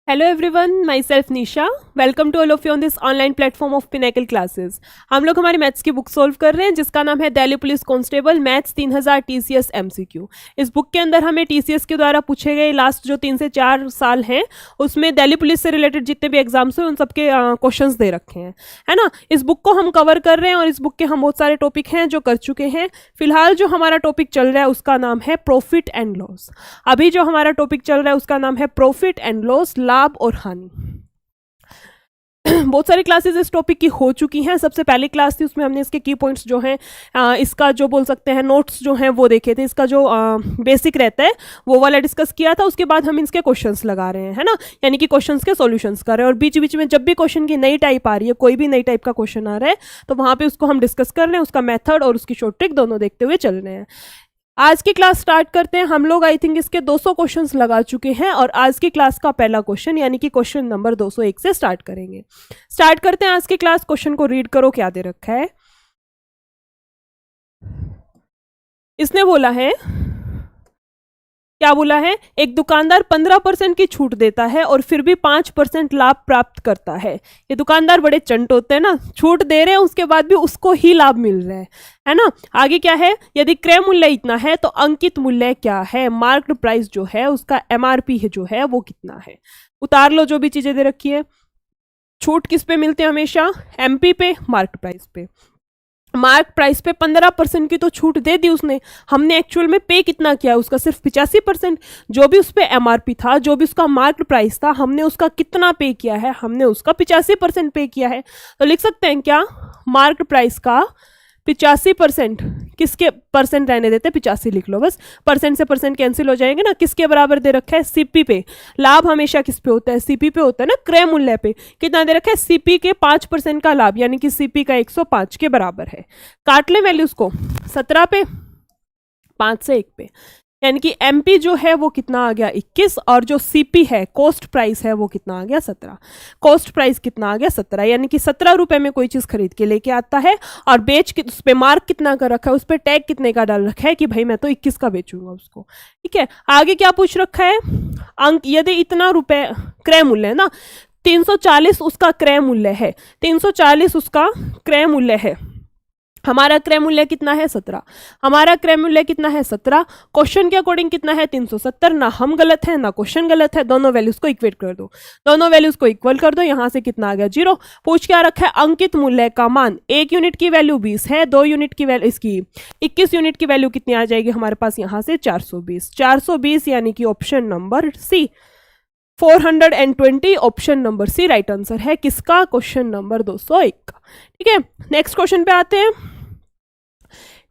Hello everyone, myself Nisha. Welcome to all of you on this online platform of Pinnacle classes. हम लोग हमारी maths की book solve कर रहे हैं जिसका नाम है Delhi police constable maths 3000 TCS MCQ। इस बुक के अंदर हमें TCS के द्वारा पूछे गए लास्ट जो 3 से 4 साल हैं उसमें दिल्ली पुलिस से रिलेटेड जितने भी एग्जाम्स हुए उन सबके क्वेश्चंस दे रखे हैं, है ना। इस बुक को हम कवर कर रहे हैं और इस बुक के हम बहुत सारे टॉपिक हैं जो कर चुके हैं। फिलहाल जो हमारा टॉपिक चल रहा है उसका नाम है प्रॉफिट एंड लॉस। अभी जो हमारा टॉपिक चल रहा है उसका नाम है प्रॉफिट एंड लॉस, लाभ और हानि। बहुत सारी क्लासेस इस टॉपिक की हो चुकी हैं। सबसे पहली क्लास थी उसमें हमने इसके की पॉइंट्स जो हैं इसका जो बोल सकते हैं नोट्स जो हैं वो देखे थे। इसका जो बेसिक रहता है वो वाला डिस्कस किया था। उसके बाद हम इसके क्वेश्चंस लगा रहे हैं, है ना, यानी कि क्वेश्चंस के सॉल्यूशंस कर रहे हैं। और बीच बीच में जब भी क्वेश्चन की नई टाइप आ रही है, कोई भी नई टाइप का क्वेश्चन आ रहा है तो वहाँ पे उसको हम डिस्कस कर रहे हैं, उसका मेथड और उसकी शॉर्ट ट्रिक दोनों देखते हुए चल रहे हैं। आज की क्लास स्टार्ट करते हैं। हम लोग आई थिंक इसके 200 क्वेश्चंस लगा चुके हैं और आज की क्लास का पहला क्वेश्चन यानी कि क्वेश्चन नंबर 201 से स्टार्ट करेंगे। स्टार्ट करते हैं आज की क्लास। क्वेश्चन को रीड करो, क्या दे रखा है। इसने बोला है, क्या बोला है, एक दुकानदार 15% की छूट देता है और फिर भी 5% लाभ प्राप्त करता है। ये दुकानदार बड़े चंट होते हैं ना, छूट दे रहे हैं उसके बाद भी उसको ही लाभ मिल रहा है ना। आगे क्या है, यदि क्रय मूल्य इतना है तो अंकित मूल्य क्या है, मार्क्ड प्राइस जो है उसका MRP है जो है वो कितना है। उतार लो जो भी चीजें दे रखी है। छूट किस पे मिलते हैं हमेशा, MP पे, मार्क्ड प्राइस पे। मार्क प्राइस पे 15% की तो छूट दे दी उसने, हमने एक्चुअल में पे कितना किया है उसका सिर्फ 85%। जो भी उस पर MRP था, जो भी उसका मार्क प्राइस था, हमने उसका कितना पे किया है, हमने उसका 85% पे किया है। तो लिख सकते हैं क्या, मार्क प्राइस का 85%, किसके परसेंट रहने देते, 85 लिख लो बस, परसेंट से परसेंट कैंसिल हो जाएंगे ना। किसके बराबर दे रखा है, CP पे। लाभ हमेशा किस पे होता है, CP पे होता है ना, क्रय मूल्य पे। कितना दे रखा है, CP के 5% का लाभ यानी कि CP का 105 के बराबर है। काट ले वैल्यूज को, 17 पे, 5 से 1 पे, यानी कि MP जो है वो कितना आ गया 21 और जो CP है कॉस्ट प्राइस है वो कितना आ गया 17। कॉस्ट प्राइस कितना आ गया 17, यानी कि 17 रुपए में कोई चीज खरीद के लेके आता है और बेच के उस पर मार्क कितना का रखा है, उस पर टैग कितने का डाल रखा है कि भाई मैं तो 21 का बेचूंगा उसको। ठीक है, आगे क्या पूछ रखा है, अंक यदि इतना रुपए क्रय मूल्य है ना, 340 उसका क्रय मूल्य है, 340 उसका क्रय मूल्य है। हमारा क्रय मूल्य कितना है 17, हमारा क्रय मूल्य कितना है 17। क्वेश्चन के अकॉर्डिंग कितना है 370। ना हम गलत है ना क्वेश्चन गलत है, दोनों वैल्यूज को इक्वेट कर दो, दोनों वैल्यूज को इक्वल कर दो। यहां से कितना आ गया 0। पूछ क्या रखा है, अंकित मूल्य का मान, 1 यूनिट की वैल्यू 20 है, 2 यूनिट की वैल्यू इसकी 21 यूनिट की वैल्यू कितनी आ जाएगी हमारे पास यहाँ से 420, 420 यानी कि option number C 420 option number C right answer है किसका, क्वेश्चन नंबर 201 का। ठीक है, नेक्स्ट क्वेश्चन पे आते हैं।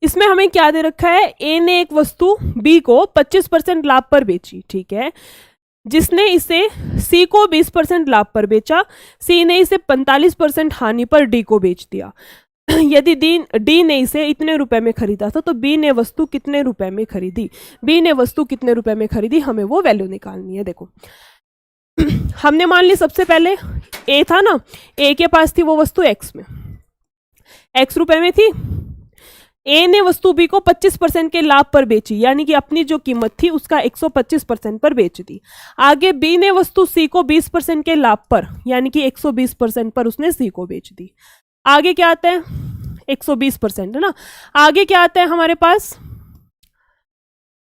इसमें हमें क्या दे रखा है, A ने एक वस्तु B को 25% लाभ पर बेची, ठीक है, जिसने इसे C को 20% लाभ पर बेचा, C ने इसे 45% हानि पर D को बेच दिया। यदि D ने इसे इतने रुपए में खरीदा था तो B ने वस्तु कितने रुपए में खरीदी, B ने वस्तु कितने रुपए में खरीदी, हमें वो वैल्यू निकालनी है। देखो हमने मान ली सबसे पहले A था ना, A के पास थी वो वस्तु X में, X रुपए में थी। A ने वस्तु B को 25% के लाभ पर बेची, यानी कि अपनी जो कीमत थी उसका 125% पर बेच दी। आगे B ने वस्तु C को 20% के लाभ पर यानी कि 120% पर उसने C को बेच दी। आगे क्या आता है, 120% है ना। आगे क्या आता है हमारे पास,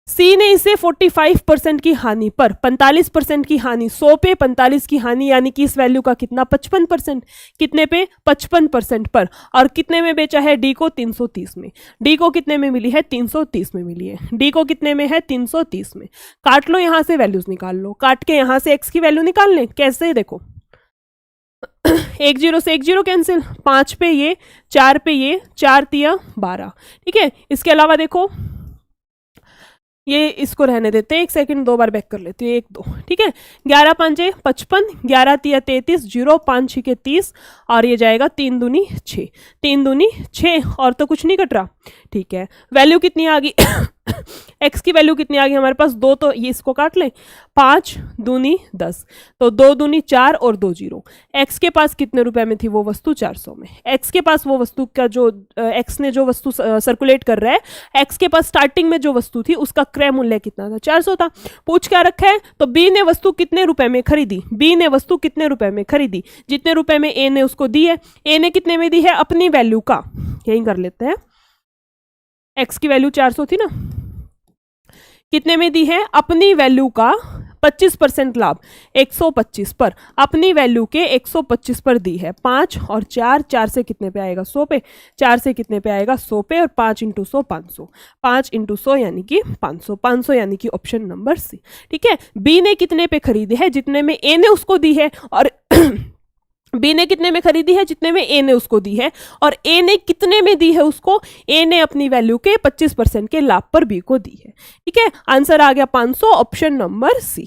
C ने इसे 45% की हानि पर, 45% की हानि, 100 पे 45 की हानि यानी कि इस वैल्यू का कितना 55%, कितने पे 55% पर, और कितने में बेचा है D को 330 में। D को कितने में मिली है 330 में मिली है, D को कितने में है 330 में। काट लो, यहां से वैल्यूज निकाल लो, काट के यहां से X की वैल्यू निकाल लें। कैसे, देखो 1 0 से 1 0 कैंसिल, 5 पे ये, 4 पे ये, 4 तिया 12। ठीक है, इसके अलावा देखो ये इसको रहने देते हैं, 1 सेकंड, 2 बार बैक कर लेते हैं, 1 2। ठीक है, 11 5 55, 11 तिया 33, 0 5 6 30 और ये जाएगा 3 दूनी 6, 3 दूनी 6 और तो कुछ नहीं कट रहा। ठीक है, वैल्यू कितनी आ गई x की वैल्यू कितनी आ गई हमारे पास 2, तो ये इसको काट लें, 5 दूनी 10, तो 2 दूनी 4 और 2 जीरो। x के पास कितने रुपए में थी वो वस्तु? 400 में। x के पास वो वस्तु का जो x ने जो वस्तु सर्कुलेट कर रहा है, x के पास स्टार्टिंग में जो वस्तु थी उसका क्रय मूल्य कितना था? 400 था। पूछ क्या रखा है? तो b ने वस्तु कितने रुपए में खरीदी? b ने वस्तु कितने रुपए में खरीदी? जितने रुपए में a ने उसको दी है। a ने कितने में दी है? अपनी वैल्यू का, यही कर लेते हैं, x की वैल्यू 400 थी ना, कितने में दी है? अपनी वैल्यू का 25% लाभ 125 पर, अपनी वैल्यू के 125 पर दी है। 5 और 4, 4 से कितने पे आएगा? 100 पे, 4 से कितने पे आएगा? 100 पे, और 5 इंटू 100 500, 5 इंटू 100 यानी कि 500, 500 यानी कि ऑप्शन नंबर सी। ठीक है, बी ने कितने पे खरीदे है? जितने में ए ने उसको दी है, और बी ने कितने में खरीदी है? जितने में ए ने उसको दी है, और ए ने कितने में दी है उसको? ए ने अपनी वैल्यू के 25% के लाभ पर बी को दी है। ठीक है, आंसर आ गया 500, option number C.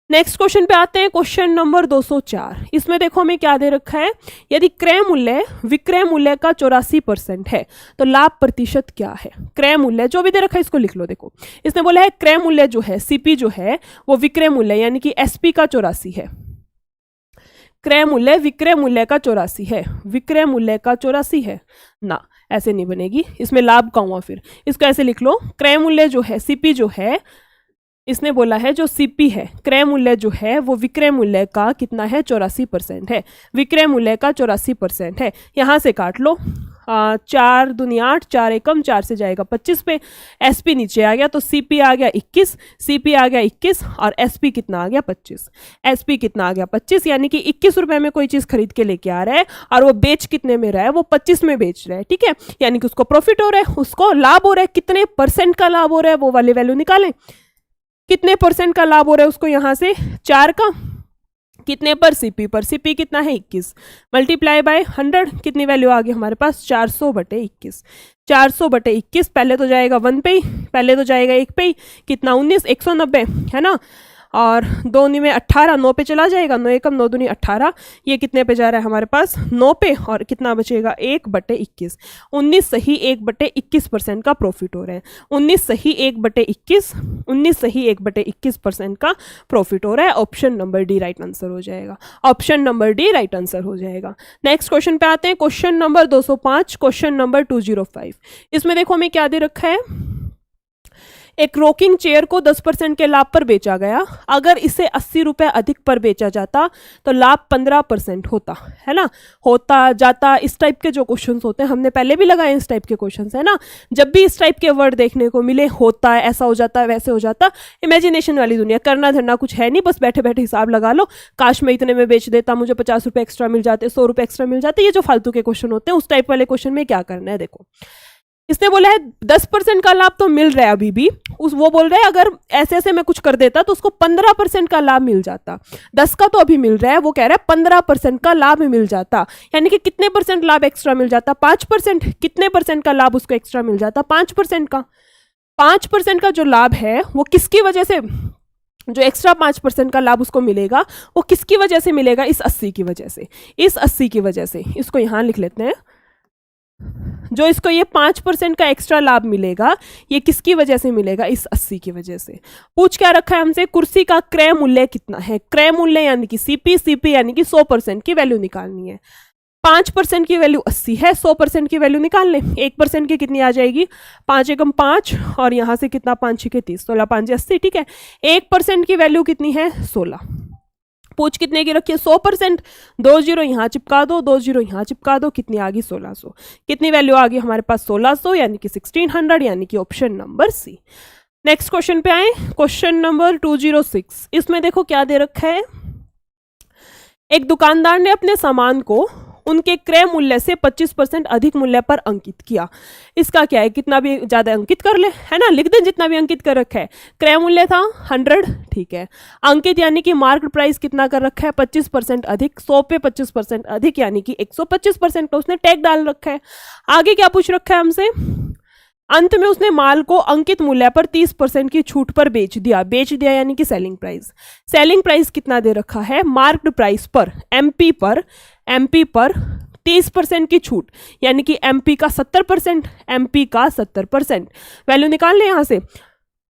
Next question पे आते हैं, क्वेश्चन नंबर 204। इसमें देखो हमें क्या दे रखा है, यदि क्रय मूल्य विक्रय मूल्य का 84% है तो लाभ प्रतिशत क्या है? क्रय मूल्य जो भी दे रखा है इसको लिख लो। देखो इसने बोला है क्रय मूल्य जो है सीपी जो है वो विक्रय मूल्य यानी कि एसपी का 84 है। क्रय मूल्य विक्रय मूल्य का 84 है, विक्रय मूल्य का 84 है ना, ऐसे नहीं बनेगी, इसमें लाभ का हुआ। फिर इसको ऐसे लिख लो, क्रय मूल्य जो है सीपी जो है, इसने बोला है जो सीपी है क्रय मूल्य जो है वो विक्रय मूल्य का कितना है? 84% है, विक्रय मूल्य का 84% है। यहाँ से काट लो, 4 दूनी 8, 4 एकम 4 से जाएगा 25 पे, एसपी नीचे आ गया तो सीपी आ गया 21, सीपी आ गया 21 और एसपी कितना आ गया? 25। एसपी कितना आ गया? 25, यानी कि 21 रुपए में कोई चीज खरीद के लेके आ रहा है और वो बेच कितने में रहा है? वो 25 में बेच रहा है। ठीक है, यानी कि उसको प्रॉफिट हो रहा है, उसको लाभ हो रहा है। कितने परसेंट का लाभ हो रहा है वो वाली वैल्यू निकालें। कितने परसेंट का लाभ हो रहा है उसको? यहाँ से 4 का, कितने पर? सीपी पर। सीपी कितना है? 21 मल्टीप्लाई बाय 100, कितनी वैल्यू आ गई हमारे पास? 400/21। 400/21 पहले तो जाएगा 1 पे ही, पहले तो जाएगा 1 पे ही, कितना? 19, 190 है ना, और 2 में 18, 9 पे चला जाएगा, 9 एकम 9 दूनी 18, ये कितने पे जा रहा है हमारे पास? 9 पे, और कितना बचेगा? 1/21। 19 सही 1/21% का प्रॉफिट हो रहा है। 19 सही 1/21, 19 सही 1/21% का प्रॉफिट हो रहा है। Option number D right answer हो जाएगा, option number D right answer हो जाएगा। नेक्स्ट क्वेश्चन पे आते हैं, क्वेश्चन नंबर 205, क्वेश्चन नंबर 205। इसमें देखो हमें क्या दे रखा है, एक रॉकिंग चेयर को 10% के लाभ पर बेचा गया, अगर इसे 80 रुपए अधिक पर बेचा जाता तो लाभ 15% होता, है ना, होता जाता। इस टाइप के जो क्वेश्चंस होते हैं हमने पहले भी लगाए, इस टाइप के क्वेश्चंस है ना, जब भी इस टाइप के वर्ड देखने को मिले, होता, ऐसा हो जाता, वैसे हो जाता, इमेजिनेशन वाली दुनिया, करना धरना कुछ है नहीं, बस बैठे बैठे हिसाब लगा लो, काश मैं इतने में बेच देता, मुझे 50 रुपए एक्स्ट्रा मिल जाते, 100 रुपए एक्स्ट्रा मिल जाते। ये जो फालतू के क्वेश्चन होते हैं उस टाइप वाले क्वेश्चन में क्या करना है, देखो इसने बोला है 10% का लाभ तो मिल रहा है अभी भी, वो बोल रहा है अगर ऐसे ऐसे मैं कुछ कर देता तो उसको 15% का लाभ मिल जाता। 10 का तो अभी मिल रहा है, वो कह रहा है 15% का लाभ मिल जाता, यानी कि कितने परसेंट लाभ एक्स्ट्रा मिल जाता? 5%। कितने परसेंट का लाभ उसको एक्स्ट्रा मिल जाता? 5% का। 5% का जो लाभ है वो किसकी वजह से, जो एक्स्ट्रा 5% का लाभ उसको मिलेगा वो किसकी वजह से मिलेगा? इस 80 की वजह से, इस 80 की वजह से। इसको यहां लिख लेते हैं, जो इसको ये 5% का एक्स्ट्रा लाभ मिलेगा ये किसकी वजह से मिलेगा? इस 80 की वजह से। पूछ क्या रखा है हमसे, कुर्सी का क्रय मूल्य कितना है? क्रय मूल्य यानी कि सीपी, सीपी यानी कि 100% की वैल्यू निकालनी है। 5% की वैल्यू 80 है, 100% की वैल्यू निकाल लें। 1% की कितनी आ जाएगी? 5 एकम 5, और यहाँ से कितना? 5 6 30, 16 5 80। ठीक है, 1% की वैल्यू कितनी है? 16। पूछ कितने की रखिए? 100%। 2 जीरो यहाँ चिपका दो, 2 जीरो यहाँ चिपका दो, कितनी आ गई? 1600। कितनी वैल्यू आ गई हमारे पास? 1600, यानी कि 1600, यानी कि option number C. Next question पे आए, क्वेश्चन नंबर 206। इसमें देखो क्या दे रखा है, एक दुकानदार ने अपने सामान को उनके क्रय मूल्य से 25% अधिक मूल्य पर अंकित किया। इसका क्या है, कितना भी ज्यादा अंकित कर ले, है ना, लिख दें जितना भी अंकित कर रखा है। क्रय मूल्य था 100, ठीक है, अंकित यानी कि मार्केट प्राइस कितना कर रखा है? 25% अधिक, 100 पे 25% अधिक, यानी कि 125% का उसने टैग डाल रखा है। आगे क्या पूछ रखा है हमसे, अंत में उसने माल को अंकित मूल्य पर 30% की छूट पर बेच दिया। बेच दिया यानी कि सेलिंग प्राइस। सेलिंग प्राइस कितना दे रखा है? मार्क्ड प्राइस पर, एमपी पर 30% की छूट, यानी कि MP का 70%, MP का 70%। वैल्यू निकाल लें यहाँ से।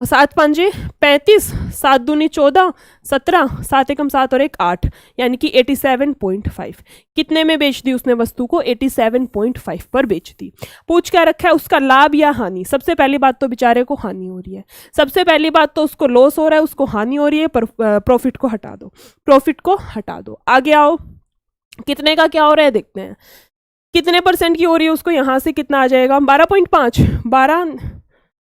7 5 35, 7 दूनी 14, 17, 7 एकम 7 और 1 8, यानी कि 87.5। कितने में बेच दी उसने वस्तु को? 87.5 पर बेच दी। पूछ क्या रखा है? उसका लाभ या हानि। सबसे पहली बात तो बेचारे को हानि हो रही है, सबसे पहली बात तो उसको लॉस हो रहा है, उसको हानि हो रही है, पर प्रॉफिट को हटा दो, प्रॉफिट को हटा दो। आगे आओ, कितने का क्या हो रहा है देखते हैं। कितने परसेंट की हो रही है उसको, यहाँ से कितना आ जाएगा? 12.5,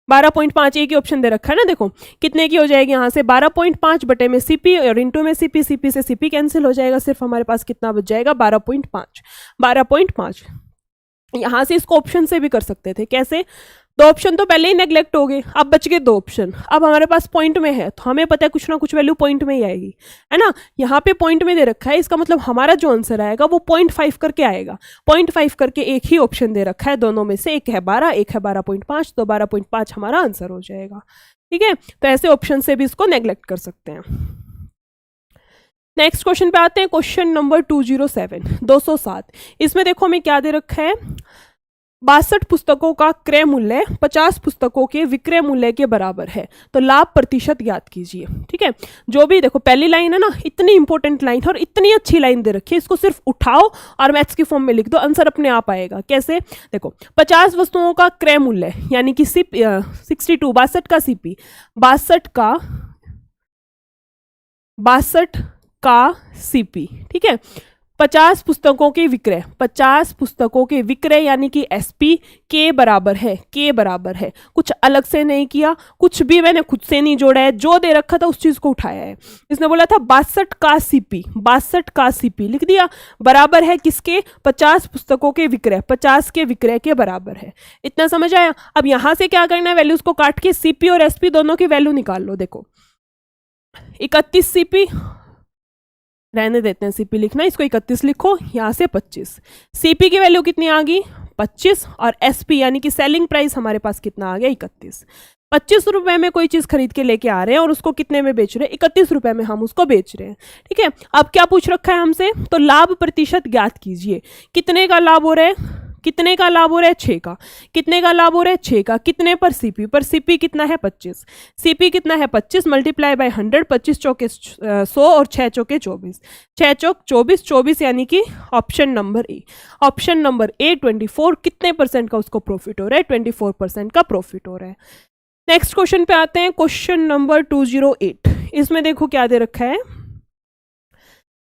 12.5 एक ही ऑप्शन दे रखा है ना। देखो कितने की हो जाएगी यहाँ से? 12.5 बटे में CP और इंटू में CP, CP से CP कैंसिल हो जाएगा, सिर्फ हमारे पास कितना बच जाएगा? 12.5। 12.5 यहाँ से इसको ऑप्शन से भी कर सकते थे। कैसे? 2 ऑप्शन तो पहले ही नेग्लेक्ट हो गए, अब बच गए 2 ऑप्शन। अब हमारे पास पॉइंट में है तो हमें पता है कुछ ना कुछ वैल्यू पॉइंट में ही आएगी, है ना। यहाँ पे पॉइंट में दे रखा है, इसका मतलब हमारा जो आंसर आएगा वो 0.5 करके आएगा। 0.5 करके एक ही ऑप्शन दे रखा है दोनों में से, एक है 12, एक है 12.5, तो 12.5 हमारा आंसर हो जाएगा। ठीक है, तो ऐसे ऑप्शन से भी इसको नेग्लेक्ट कर सकते हैं। नेक्स्ट क्वेश्चन पे आते हैं, क्वेश्चन नंबर 207, 207। इसमें देखो हमें क्या दे रखा है? 62 पुस्तकों का क्रय मूल्य 50 पुस्तकों के विक्रय मूल्य के बराबर है, तो लाभ प्रतिशत ज्ञात कीजिए। ठीक है, जो भी देखो पहली लाइन है ना, इतनी इंपॉर्टेंट लाइन है और इतनी अच्छी लाइन दे रखी है, इसको सिर्फ उठाओ और मैथ्स की फॉर्म में लिख दो, आंसर अपने आप आएगा। कैसे? देखो 50 वस्तुओं का क्रय मूल्य यानी कि 62 का CP, 62 का CP। ठीक है, 50 पुस्तकों के विक्रय, 50 पुस्तकों के विक्रय यानी कि SP के बराबर है, के बराबर है। कुछ अलग से नहीं किया, कुछ भी मैंने खुद से नहीं जोड़ा है, जो दे रखा था उस चीज को उठाया है। इसने बोला था 62 का CP, 62 का CP लिख दिया, बराबर है किसके? 50 पुस्तकों के विक्रय, 50 के विक्रय के बराबर है। इतना समझ आया? अब यहां से क्या करना है? वैल्यूज को काट के CP और SP दोनों की वैल्यू निकाल लो। देखो 31 CP, रहने देते हैं CP लिखना, इसको 31 लिखो, यहाँ से 25। CP की वैल्यू कितनी आ गई? 25, और SP यानी कि सेलिंग प्राइस हमारे पास कितना आ गया? 31। 25 रुपए में कोई चीज खरीद के लेके आ रहे हैं और उसको कितने में बेच रहे हैं? 31 रुपए में हम उसको बेच रहे हैं। ठीक है, अब क्या पूछ रखा है हमसे? तो लाभ प्रतिशत ज्ञात कीजिए। कितने का लाभ हो रहा है? कितने का लाभ हो रहा है? 6 का। कितने का लाभ हो रहा है? 6 का। कितने पर? CP पर। CP कितना है? 25। CP कितना है? 25 मल्टीप्लाई बाय 100, 25 चौके 100 और 6 चौके 24, 6 चौक 24, 24 यानी कि option number A. Option number A 24। कितने परसेंट का उसको प्रॉफिट हो रहा है? 24% का प्रॉफिट हो रहा है। नेक्स्ट क्वेश्चन पे आते हैं, क्वेश्चन नंबर 208। इसमें देखो क्या दे रखा है?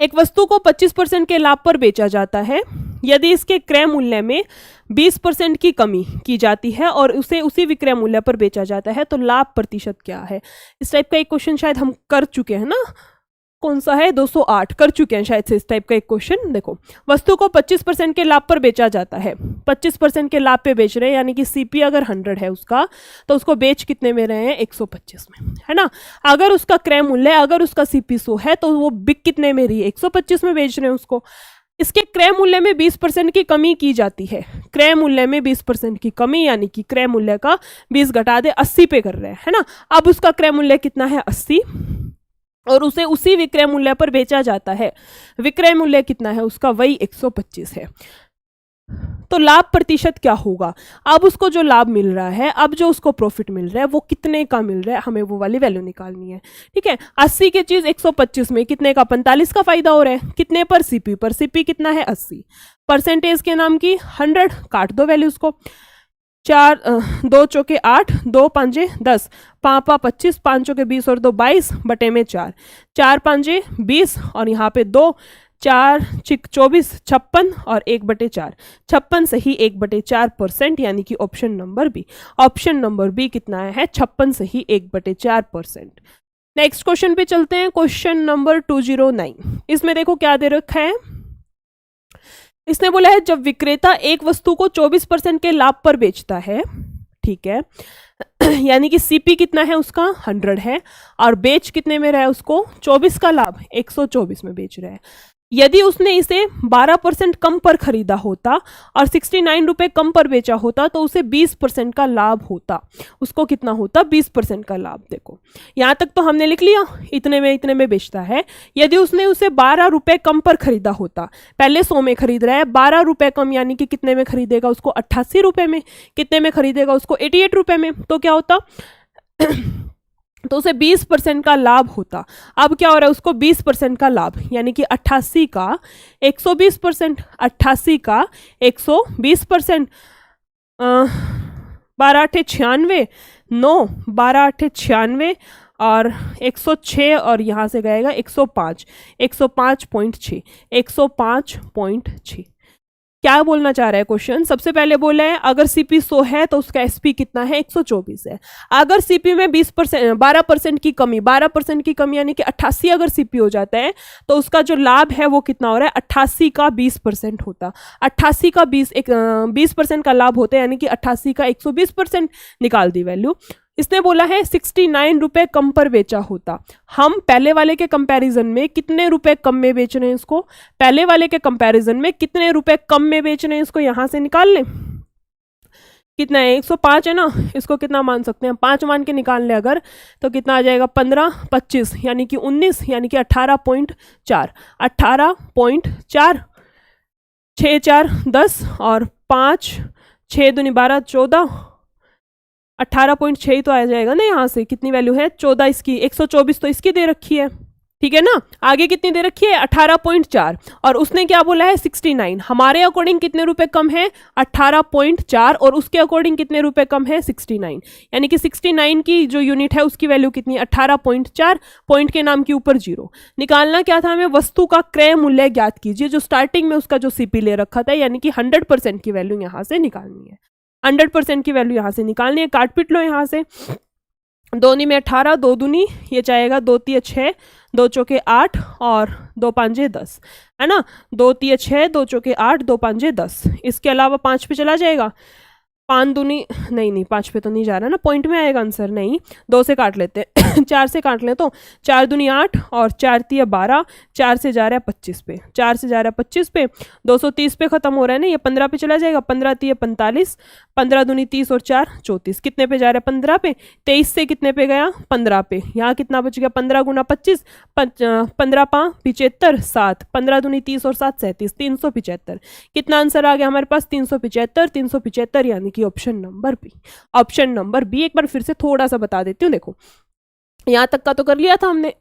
एक वस्तु को 25% के लाभ पर बेचा जाता है, यदि इसके क्रय मूल्य में 20% की कमी की जाती है और उसे उसी विक्रय मूल्य पर बेचा जाता है, तो लाभ प्रतिशत क्या है? इस टाइप का एक क्वेश्चन शायद हम कर चुके हैं ना, कौन सा है? 208 कर चुके हैं शायद से इस टाइप का एक क्वेश्चन। देखो वस्तु को 25% के लाभ पर बेचा जाता है, 25% के लाभ पे बेच रहे हैं, यानी कि CP अगर 100 है उसका, तो उसको बेच कितने में रहे हैं? 125 में, है ना। अगर उसका क्रय मूल्य, अगर उसका CP 100 है, तो वो बिक कितने में रही है? 125 में बेच रहे हैं उसको। इसके क्रय मूल्य में 20% की कमी की जाती है, क्रय मूल्य में 20% की कमी, यानी कि क्रय मूल्य का 20 घटा दे, 80 पे कर रहे हैं, है ना। अब उसका क्रय मूल्य कितना है? 80, और उसे उसी विक्रय मूल्य पर बेचा जाता है। विक्रय मूल्य कितना है उसका? वही 125 है। तो लाभ प्रतिशत क्या होगा? अब उसको जो लाभ मिल रहा है, अब जो उसको प्रॉफिट मिल रहा है, वो कितने का मिल रहा है, हमें वो वाली वैल्यू निकालनी है। ठीक है, 80 की चीज 125 में कितने का? 45 का फायदा हो रहा है। कितने पर? CP पर। CP कितना है? 80। परसेंटेज के नाम की 100, काट दो वैल्यूज को। 4 2 चौके 8, 2 5 10, 5 25, 5 चौके 20 और 2 22 बटे में 4, 4 5 20 और यहाँ पे 2, 4 6 24, 56 और 1/4, 56 सही 1/4%, यानी कि option number B. Option number B कितना है? 56 सही 1/4%। नेक्स्ट क्वेश्चन पे चलते हैं, क्वेश्चन नंबर 209। इसमें देखो क्या दे रखा है? इसने बोला है जब विक्रेता एक वस्तु को 24% के लाभ पर बेचता है, ठीक है, यानी कि CP कितना है उसका? 100 है, और बेच कितने में रहा है उसको? 24 का लाभ, 124 में बेच रहा है। यदि उसने इसे 12% कम पर खरीदा होता और 69 रुपये कम पर बेचा होता तो उसे 20% का लाभ होता। उसको कितना होता? 20% का लाभ। देखो यहाँ तक तो हमने लिख लिया, इतने में बेचता है। यदि उसने उसे 12 रुपये कम पर खरीदा होता, पहले 100 में खरीद रहा है, 12 रुपये कम यानी कि कितने में खरीदेगा उसको? 88 रुपये में। कितने में खरीदेगा उसको? 88 रुपये में। तो क्या होता? तो उसे 20% का लाभ होता। अब क्या हो रहा है? उसको 20% का लाभ, यानी कि 88 का 120%, 88 का 120%, 12 8 96, 9 12 8 96 और 106 और यहाँ से गएगा 105, 105.6, 105.6। क्या बोलना चाह रहा है क्वेश्चन? सबसे पहले बोला है अगर सीपी 100 है तो उसका एसपी कितना है? 124 है। अगर सीपी में 20% 12% की कमी, 12% की कमी यानी कि 88 अगर सीपी हो जाता है तो उसका जो लाभ है वो कितना हो रहा है? 88 का 20% होता। 88 का 20% का लाभ होता है, यानी कि 88 का 120%। निकाल दी वैल्यू। इसने बोला है 69 रुपये कम पर बेचा होता। हम पहले वाले के कंपैरिजन में कितने रुपए कम में बेच रहे हैं इसको? पहले वाले के कंपैरिजन में कितने रुपए कम में बेच रहे हैं इसको? यहां से निकाल लें। कितना है? 105 है ना, इसको कितना मान सकते हैं? 5 मान के निकाल लें अगर, तो कितना आ जाएगा? 15 25 यानी कि 19 यानी कि 18.4, 18.4, 6 4 10 और 5 6 दूनी 12 14, 18.6 तो आ जाएगा ना। यहाँ से कितनी वैल्यू है? 14 इसकी, 124 तो इसकी दे रखी है, ठीक है ना। आगे कितनी दे रखी है? 18.4 और उसने क्या बोला है? 69। हमारे अकॉर्डिंग कितने रुपए कम है? 18.4 और उसके अकॉर्डिंग कितने रुपए कम है? 69। यानी कि 69 की जो यूनिट है उसकी वैल्यू कितनी है? 18.4। पॉइंट के नाम के ऊपर 0। निकालना क्या था हमें? वस्तु का क्रय मूल्य ज्ञात कीजिए, जो स्टार्टिंग में उसका जो सीपी ले रखा था, यानी कि 100% की वैल्यू यहाँ से निकालनी है। 100% की वैल्यू यहाँ से निकालनी है। काट पीट लो यहाँ से। 2 में 18, 2 दूनी ये चाहेगा 2 3 6, 2 चौके 8 और 2 5 10, है ना। 2 3 6, 2 चौके 8, 2 5 10। इसके अलावा 5 पे चला जाएगा। 5 दूनी नहीं 5 पे तो नहीं जा रहा ना, पॉइंट में आएगा आंसर। नहीं, 2 से काट लेते 4 से काट ले तो 4 दूनी 8 और 4 3 12, 4 से जा रहा है 25 पे, 4 से जा रहा है 25 पे, 230 पे खत्म हो रहा है ना, ये 15 पे चला जाएगा। 15 3 45, 15 दूनी 30 और 4 34। कितने पे जा रहा है? 15 पे। 23 से कितने पे गया? 15 पे। यहाँ कितना बच गया? 15 गुना 25, 15 5 75, 7, 15 दूनी 30 और 7 37, 375। कितना आंसर आ गया हमारे पास? 375, 375 यानी कि option number B. Option number B. एक बार फिर से थोड़ा सा बता देती हूँ। देखो यहां तक का तो कर लिया था हमने।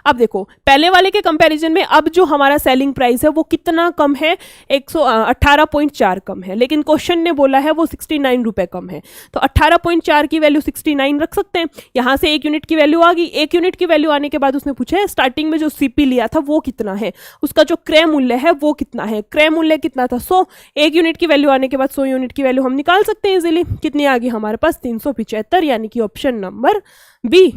अब देखो पहले वाले के कंपैरिजन में अब जो हमारा सेलिंग प्राइस है वो कितना कम है? 118.4 कम है, लेकिन क्वेश्चन ने बोला है वो 69 रुपए कम है। तो 18.4 की वैल्यू 69 रख सकते हैं। यहां से 1 यूनिट की वैल्यू आ गई। 1 यूनिट की वैल्यू आने के बाद उसने पूछा है स्टार्टिंग में जो सीपी लिया था वो कितना है, उसका जो क्रय मूल्य है वो कितना है। क्रय मूल्य कितना था? 100। 1 यूनिट की वैल्यू आने के बाद 100 यूनिट की वैल्यू हम निकाल सकते हैं इजीली। कितनी आ गई हमारे पास? 375, यानी कि ऑप्शन नंबर बी।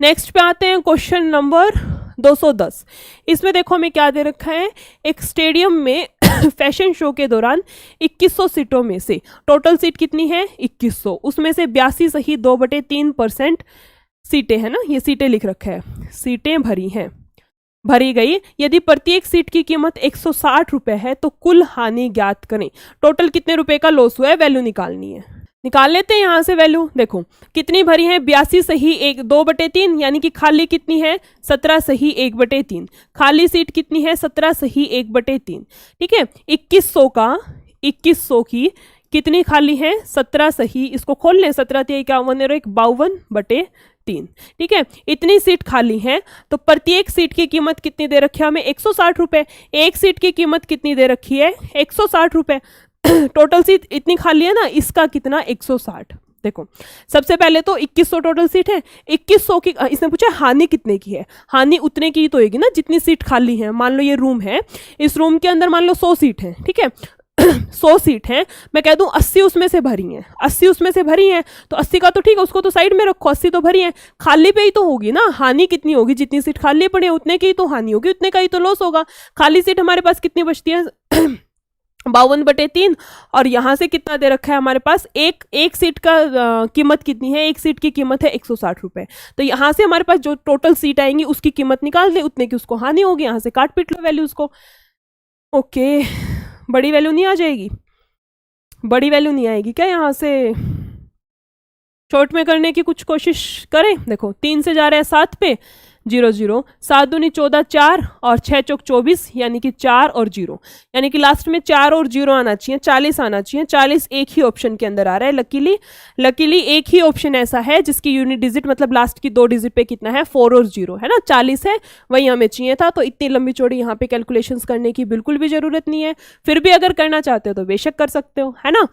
नेक्स्ट पे आते हैं क्वेश्चन नंबर 210। इसमें देखो हमें क्या दे रखा है? एक स्टेडियम में फैशन शो के दौरान 2100 सीटों में से टोटल सीट कितनी है? 2100। उसमें से 82 सही 2/3% सीटें है ना, ये सीटें लिख रखा है, सीटें भरी गई। यदि प्रत्येक सीट की कीमत 160 रुपए है तो कुल हानि ज्ञात करें। टोटल कितने रुपए का लॉस हुआ है? वैल्यू निकालनी है। निकाल लेते हैं यहां से वैल्यू। देखो कितनी भरी है? 82 सही 2/3, यानी कि खाली कितनी है? 17 सही 1/3। खाली सीट कितनी है? 17 सही 1/3। ठीक है। 2100 की कितनी खाली है? 17 सही, इसको खोल लें, 17 3 51 और 1 52/3। ठीक है, इतनी सीट खाली है तो प्रत्येक सीट की कीमत कितनी दे रखी है हमें? 160 रुपए। एक सीट की कीमत कितनी दे रखी है? 160 रुपए। टोटल सीट इतनी खाली है ना, इसका कितना? 160। देखो सबसे पहले तो 2100 टोटल सीट है। 2100 की इसने पूछा हानि कितने की है? हानि उतने की तो होगी ना जितनी सीट खाली है। मान लो ये रूम है, इस रूम के अंदर मान लो 100 सीट है, ठीक है 100 सीट है, मैं कह दूं 80 उसमें से भरी हैं, 80 उसमें से भरी हैं तो 80 का तो ठीक है, उसको तो साइड में रखो, 80 तो भरी हैं। खाली पे ही तो होगी ना हानि। कितनी होगी? जितनी सीट खाली पड़ी है उतने की ही तो हानि होगी, उतने का ही तो लॉस होगा। खाली सीट हमारे पास कितनी बचती है? 52/3 और यहाँ से कितना दे रखा है हमारे पास, एक सीट का कीमत कितनी है, एक सीट की कीमत है 160 रुपये। तो यहाँ से हमारे पास जो टोटल सीट आएंगी उसकी कीमत निकाल दे, उतने की उसको हानि होगी, यहाँ से काट पीट लो वैल्यूज को। ओके, बड़ी वैल्यू नहीं आ जाएगी, बड़ी वैल्यू नहीं आएगी क्या, यहाँ से शॉर्ट में करने की कुछ कोशिश करें। देखो 3 से जा रहे हैं 7 पे, 0 0, 7 दूनी 14, 4 और 6 चौक 24, यानी कि 4 और 0, यानी कि लास्ट में 4 और 0 आना चाहिए, 40 आना चाहिए। 40 एक ही ऑप्शन के अंदर आ रहा है, लकीली एक ही ऑप्शन ऐसा है जिसकी यूनिट डिजिट मतलब लास्ट की 2 डिजिट पे कितना है, 4 और 0 है ना, 40 है, वही हमें चाहिए था। तो इतनी लंबी चौड़ी यहाँ पे कैलकुलेशंस करने की बिल्कुल भी जरूरत नहीं है, फिर भी अगर करना चाहते हो तो बेशक कर सकते हो, है ना।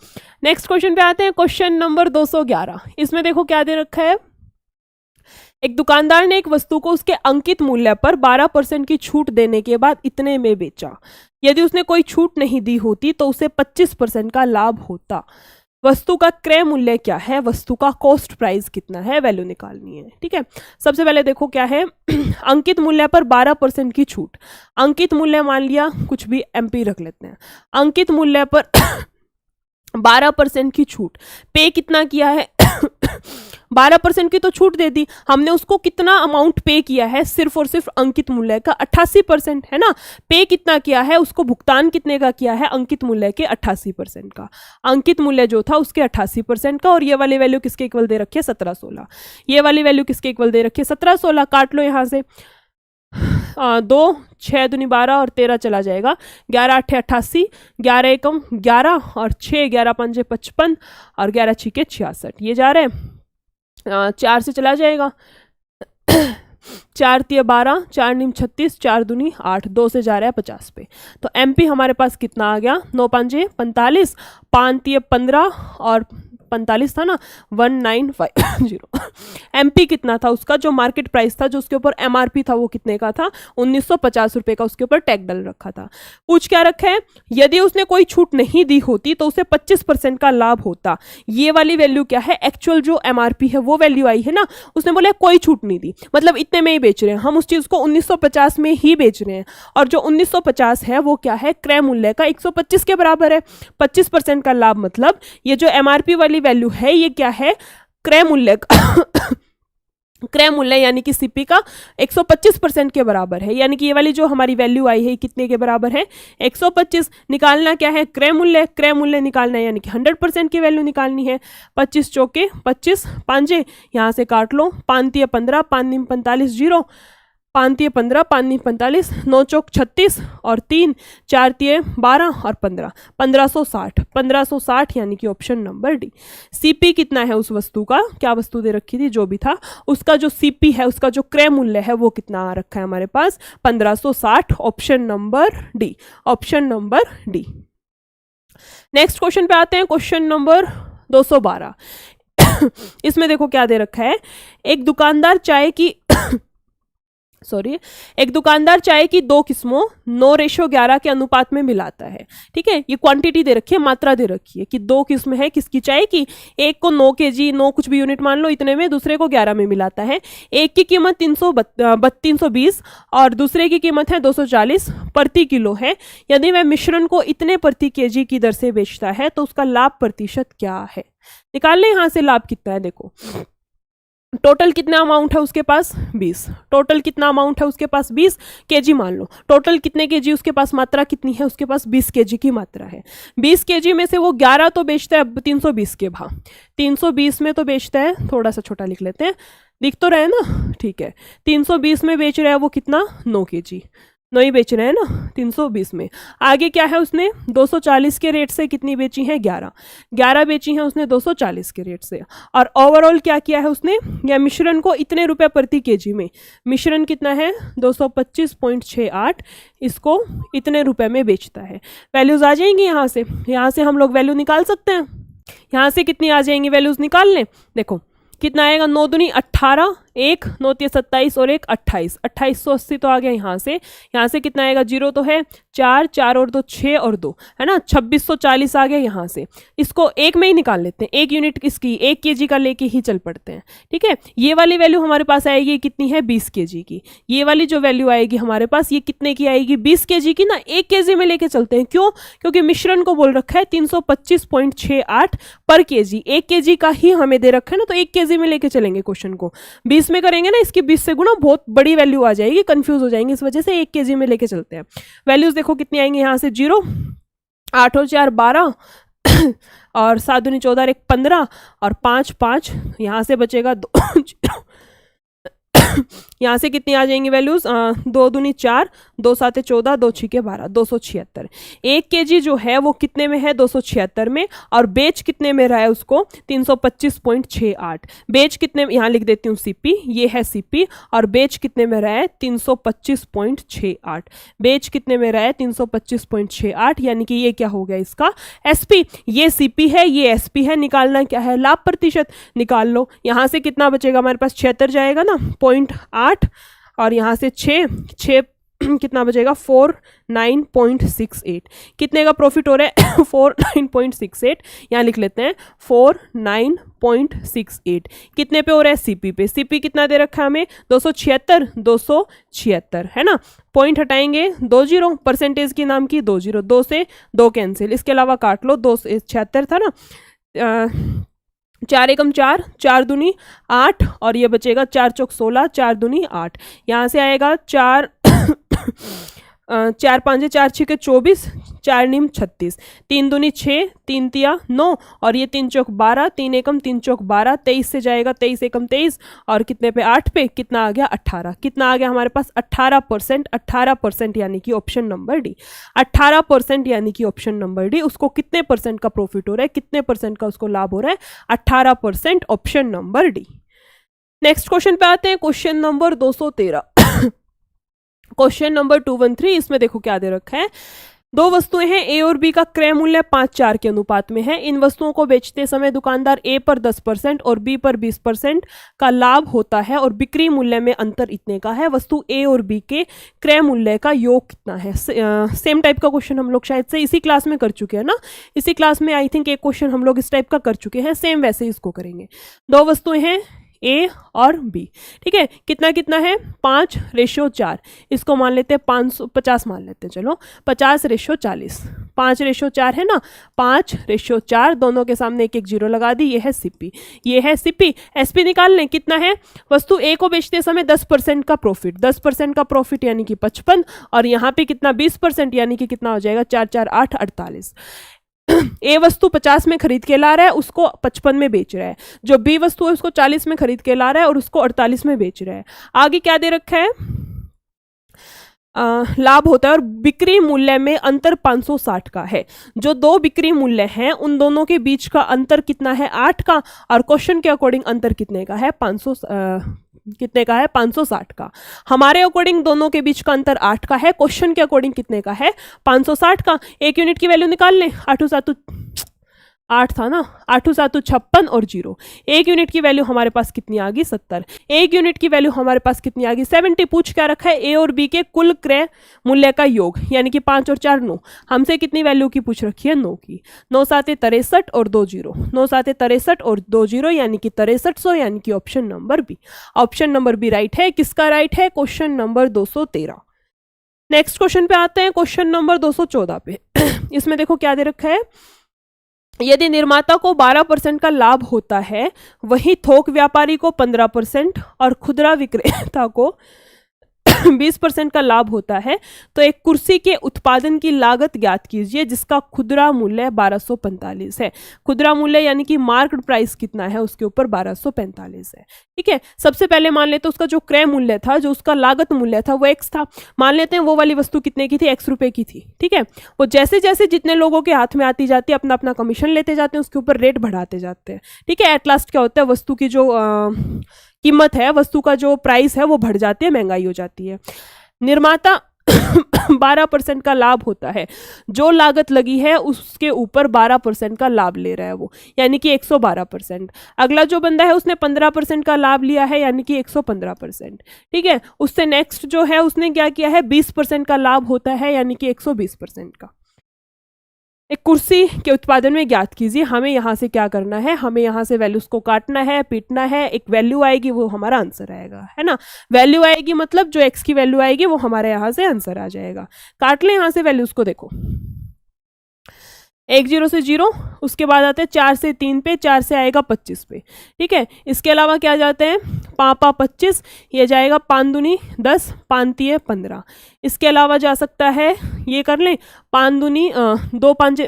नेक्स्ट क्वेश्चन पे आते हैं, क्वेश्चन नंबर 211। इसमें देखो क्या दे रखा है, एक दुकानदार ने एक वस्तु को उसके अंकित मूल्य पर 12% की छूट देने के बाद इतने में बेचा। यदि उसने कोई छूट नहीं दी होती तो उसे 25% का लाभ होता। वस्तु का क्रय मूल्य क्या है, वस्तु का कॉस्ट प्राइस कितना है, वैल्यू निकालनी है। ठीक है, सबसे पहले देखो क्या है अंकित मूल्य पर 12% की छूट। अंकित मूल्य मान लिया कुछ भी MP रख लेते हैं, अंकित मूल्य पर 12% की छूट, पे कितना किया है 12% की तो छूट दे दी हमने, उसको कितना अमाउंट पे किया है, सिर्फ और सिर्फ अंकित मूल्य का 88%, है ना। पे कितना किया है, उसको भुगतान कितने का किया है, अंकित मूल्य के 88% का, अंकित मूल्य जो था उसके 88% का। और ये वाली वैल्यू किसके इक्वल दे रखी है, 17-16, ये वाली वैल्यू किसके इक्वल दे रखी है, 17-16। काट लो यहाँ से, 2, 6 दूनी 12 और 13 चला जाएगा, 11 8 88, 11 एकम 11 और 6, 11 5 55 और 11 6 66, ये जा रहे हैं 4 से चला जाएगा 4 3 12, 4 9 36, 4 दूनी 8, 2 से जा रहा है 50 पे। तो MP हमारे पास कितना आ गया, 9 5 45, 5 3 15 और 45 था ना, 1950। MP कितना था उसका, जो मार्केट प्राइस था, जो उसके ऊपर MRP था, वो कितने का था, 1950 रुपए का उसके ऊपर टैग डल रखा था। पूछ क्या रखा है, यदि उसने कोई छूट नहीं दी होती तो उसे 25% का लाभ होता। ये वाली वैल्यू क्या है, एक्चुअल जो MRP है वो वैल्यू आई है ना, उसने बोला कोई छूट नहीं दी, मतलब इतने में ही बेच रहे हैं हम, उस चीज को 1950 में ही बेच रहे हैं। और जो 1950 है वो क्या है, क्रय मूल्य का 125 के बराबर है। 25% का लाभ मतलब ये जो MRP वाली वैल्यू है ये क्या है, क्रय मूल्य क्रय मूल्य यानी कि CP का 125% के बराबर है। यानी कि ये वाली जो हमारी वैल्यू आई है कितने के बराबर है, 125। निकालना क्या है, क्रय मूल्य, क्रय मूल्य निकालना है यानी कि 100% की वैल्यू निकालनी है। 25 चौके 25, 5 यहाँ से काट लो, 5 3 15, 5 9 45, 0, 5 3 15, 5 9 45, 9 चौक 36 और 3, 4 3 12 और 15, 1560, 1560 यानी कि ऑप्शन नंबर डी। CP कितना है उस वस्तु का, क्या वस्तु दे रखी थी, जो भी था उसका जो CP है, उसका जो क्रय मूल्य है वो कितना आ रखा है हमारे पास, 1560, option number D, option number D. Next question पे आते हैं, क्वेश्चन नंबर 212। इसमें देखो क्या दे रखा है, एक दुकानदार चाय की 2 किस्मों 9:11 के अनुपात में मिलाता है। ठीक है, ये क्वांटिटी दे रखी है, मात्रा दे रखी है कि 2 किस्म है किसकी, चाय की, एक को 9 kg, 9 कुछ भी यूनिट मान लो इतने में, दूसरे को 11 में मिलाता है। एक की कीमत 320 और दूसरे की कीमत है 240 प्रति किलो है। यदि वह मिश्रण को इतने प्रति kg की दर से बेचता है तो उसका लाभ प्रतिशत क्या है। निकाल लें यहाँ से लाभ कितना है। देखो टोटल कितना अमाउंट है उसके पास 20, टोटल कितना अमाउंट है उसके पास 20 kg मान लो, टोटल कितने kg उसके पास, मात्रा कितनी है उसके पास, 20 kg की मात्रा है। 20 kg में से वो 11 तो बेचता है 320 के भाव, 320 में तो बेचता है, थोड़ा सा छोटा लिख लेते हैं, दिख तो रहे ना, ठीक है, 320 में बेच रहा है वो कितना, 9 kg, 9 ही बेच रहे हैं ना 320 में। आगे क्या है, उसने 240 के रेट से कितनी बेची है, 11 बेची है उसने 240 के रेट से। और ओवरऑल क्या किया है उसने, या मिश्रण को इतने रुपए प्रति kg में, मिश्रण कितना है 225.68, इसको इतने रुपए में बेचता है। वैल्यूज आ जाएंगी यहाँ से हम लोग वैल्यू निकाल सकते हैं। यहाँ से कितनी आ जाएंगी वैल्यूज, निकाल लें। देखो कितना आएगा, 9 दूनी 18, 1 9 3 27 और 1 28, 2880 तो आ गया यहाँ से कितना आएगा, 0 तो है, 4 4 और 2 6 और 2 है ना, 2640 आ गया यहाँ से। इसको एक में ही निकाल लेते हैं, 1 यूनिट इसकी 1 kg का लेके ही चल पड़ते हैं, ठीक है। ये वाली वैल्यू हमारे पास आएगी कितनी है, 20 kg की। ये वाली जो वैल्यू आएगी हमारे पास ये कितने की आएगी, 20 kg की ना, 1 kg में लेके चलते हैं। क्यों, क्योंकि मिश्रण को बोल रखा है 325.68 पर kg, 1 kg का ही हमें दे रखा है ना, तो 1 kg में लेके चलेंगे क्वेश्चन को। 20 में करेंगे ना, इसकी 20 से गुना, बहुत बड़ी वैल्यू आ जाएगी, कंफ्यूज हो जाएंगे, इस वजह से 1 kg में लेके चलते हैं। वैल्यूज देखो कितनी आएंगी, यहाँ से 0, 8 और 4 12 और 7 दूनी 14 और 1 15 और 5 5, यहाँ से बचेगा 2 यहाँ से कितनी आ जाएंगी वैल्यूज, 2 दूनी 4, 2 7 14, 2 6 12, 276। 1 kg जो है वो कितने में है, 276 में, और बेच कितने में रहा है उसको, 325.68। बेच कितने, यहाँ लिख देती हूँ सीपी, ये है सीपी, और बेच कितने में रहा है, 325.68। बेच कितने में रहा है, 325.68, यानी कि ये क्या हो गया इसका एसपी। ये सीपी है, ये एसपी है, निकालना क्या है, लाभ प्रतिशत निकाल लो। यहाँ से कितना बचेगा हमारे पास, 76 जाएगा ना, 0.8, और यहाँ से 6 कितना बचेगा, 49.68। कितने का प्रॉफिट हो रहा है 49.68, यहाँ लिख लेते हैं 49.68। कितने पे हो रहा है, सीपी पे। सीपी कितना दे रखा है हमें, 276 है ना। पॉइंट हटाएंगे, 20, परसेंटेज की नाम की 20, 2 से 2 कैंसिल, इसके अलावा काट लो, 2 से 76 था ना, 4 एकम 4, 4 दूनी 8, और ये बचेगा 4 चौक 16, 4 दूनी 8। यहाँ से आएगा 4 4 5 4 6 24, 4 नीम 36, 3 दूनी 6, 3 तिया 9, और ये 3 चौक 12, 3 एकम 3 चौक 12, 23 से जाएगा 23 एकम 23, और कितने पे, 8 पे कितना आ गया, 18। कितना आ गया हमारे पास, 18%, 18%, यानी कि ऑप्शन नंबर डी, 18%, यानी कि ऑप्शन नंबर डी। उसको कितने परसेंट का प्रॉफिट हो रहा है, कितने परसेंट का उसको लाभ हो रहा है, 18%, option number D. Next question पे आते हैं, क्वेश्चन नंबर 213। क्वेश्चन नंबर 213, इसमें देखो क्या दे रखा है, 2 वस्तुएं हैं, ए और बी का क्रय मूल्य 5:4 के अनुपात में है। इन वस्तुओं को बेचते समय दुकानदार ए पर 10% और बी पर 20% का लाभ होता है, और बिक्री मूल्य में अंतर इतने का है। वस्तु ए और बी के क्रय मूल्य का योग कितना है। सेम टाइप का क्वेश्चन हम लोग शायद से इसी क्लास में कर चुके हैं ना, इसी क्लास में आई थिंक एक क्वेश्चन हम लोग इस टाइप का कर चुके हैं, सेम वैसे ही इसको करेंगे। 2 वस्तुएं हैं, ए और बी, ठीक है। कितना कितना है, 5:4, इसको मान लेते हैं 550 मान लेते हैं, चलो 50:40, 5:4 है ना, 5:4, दोनों के सामने एक 0 लगा दी, ये है सीपी, ये है सीपी। एसपी निकाल लें, कितना है, वस्तु ए को बेचते समय 10% का प्रॉफिट, 10% का प्रॉफिट यानी कि 55, और यहाँ पे कितना 20% यानी कि कितना हो जाएगा, 4 4 8 48। ए वस्तु 50 में खरीद के ला रहा है, उसको 55 में बेच रहा है। जो बी वस्तु है उसको 40 में खरीद के ला रहा है और उसको 48 में बेच रहा है। आगे क्या दे रखा है, लाभ होता है, और बिक्री मूल्य में अंतर 560 का है। जो 2 बिक्री मूल्य हैं उन दोनों के बीच का अंतर कितना है, 8 का, और क्वेश्चन के अकॉर्डिंग अंतर कितने का है, 560 का। हमारे अकॉर्डिंग दोनों के बीच का अंतर 8 का है, क्वेश्चन के अकॉर्डिंग कितने का है, 560 का। 1 यूनिट की वैल्यू निकाल लें, 8 7 8 था ना, 8 7 56 और 0। 1 यूनिट की वैल्यू हमारे पास कितनी आ गई, 70। 1 यूनिट की वैल्यू हमारे पास कितनी आ गई, 70। पूछ क्या रखा है, ए और बी के कुल क्रय मूल्य का योग, यानी कि 5 और 4 9। हमसे कितनी वैल्यू की पूछ रखी है, 9 की। 9 7 63 और 2 0, 9 7 63 और 2 0, यानी कि 6300, यानी कि option number B. Option number B right है। किसका राइट है, क्वेश्चन नंबर 213। नेक्स्ट क्वेश्चन पे आते हैं, क्वेश्चन नंबर 214 पे। इसमें देखो क्या दे रखा है, यदि निर्माता को 12% का लाभ होता है, वहीं थोक व्यापारी को 15% और खुदरा विक्रेता को 20% का लाभ होता है, तो एक कुर्सी के उत्पादन की लागत ज्ञात कीजिए जिसका खुदरा मूल्य 1245 है। खुदरा मूल्य यानी कि मार्केट प्राइस कितना है उसके ऊपर 1245 है, ठीक है। सबसे पहले मान लेते हैं उसका जो क्रय मूल्य था, जो उसका लागत मूल्य था वो x था। मान लेते हैं वो वाली वस्तु कितने की थी, x रुपए की थी, ठीक है। वो जैसे जैसे जितने लोगों के हाथ में आती जाती है अपना अपना कमीशन लेते जाते हैं, उसके ऊपर रेट बढ़ाते जाते हैं, ठीक है। एट लास्ट क्या होता है, वस्तु की जो कीमत है, वस्तु का जो प्राइस है वो बढ़ जाती है, महंगाई हो जाती है। निर्माता 12% का लाभ होता है। जो लागत लगी है उसके ऊपर 12% का लाभ ले रहा है वो, यानी कि 112%। अगला जो बंदा है उसने 15% का लाभ लिया है, यानी कि 115%। ठीक है, उससे नेक्स्ट जो है उसने क्या किया है, 20% का लाभ होता है, यानी कि 120% का। एक कुर्सी के उत्पादन में ज्ञात कीजिए। हमें यहाँ से क्या करना है, हमें यहाँ से वैल्यूज को काटना है, पीटना है, एक वैल्यू आएगी वो हमारा आंसर आएगा, है ना। वैल्यू आएगी मतलब जो एक्स की वैल्यू आएगी वो हमारे यहाँ से आंसर आ जाएगा। काट लें यहाँ से वैल्यूज को, देखो 1 0 से 0, उसके बाद आते हैं 4 से 3 पे, 4 से आएगा 25 पे। ठीक है, इसके अलावा क्या जाते हैं, 5 25, ये जाएगा 5 दूनी 10, 5 तिये 15। इसके अलावा जा सकता है, ये कर लें 5 दूनी 2 5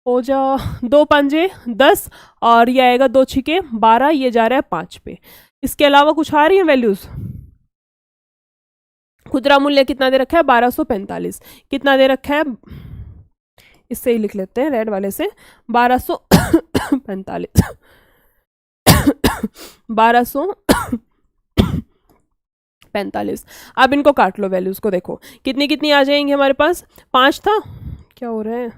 हो जा 2 5 10, और ये आएगा 2 6 12, ये जा रहा है 5 पे। इसके अलावा कुछ आ रही है वैल्यूज। खुदरा मूल्य कितना दे रखा है, 1245। कितना दे रखा है, इससे ही लिख लेते हैं रेड वाले से, 1245 1245। अब इनको काट लो वैल्यूज को, देखो कितनी कितनी आ जाएंगी हमारे पास। 5 था, क्या हो रहा है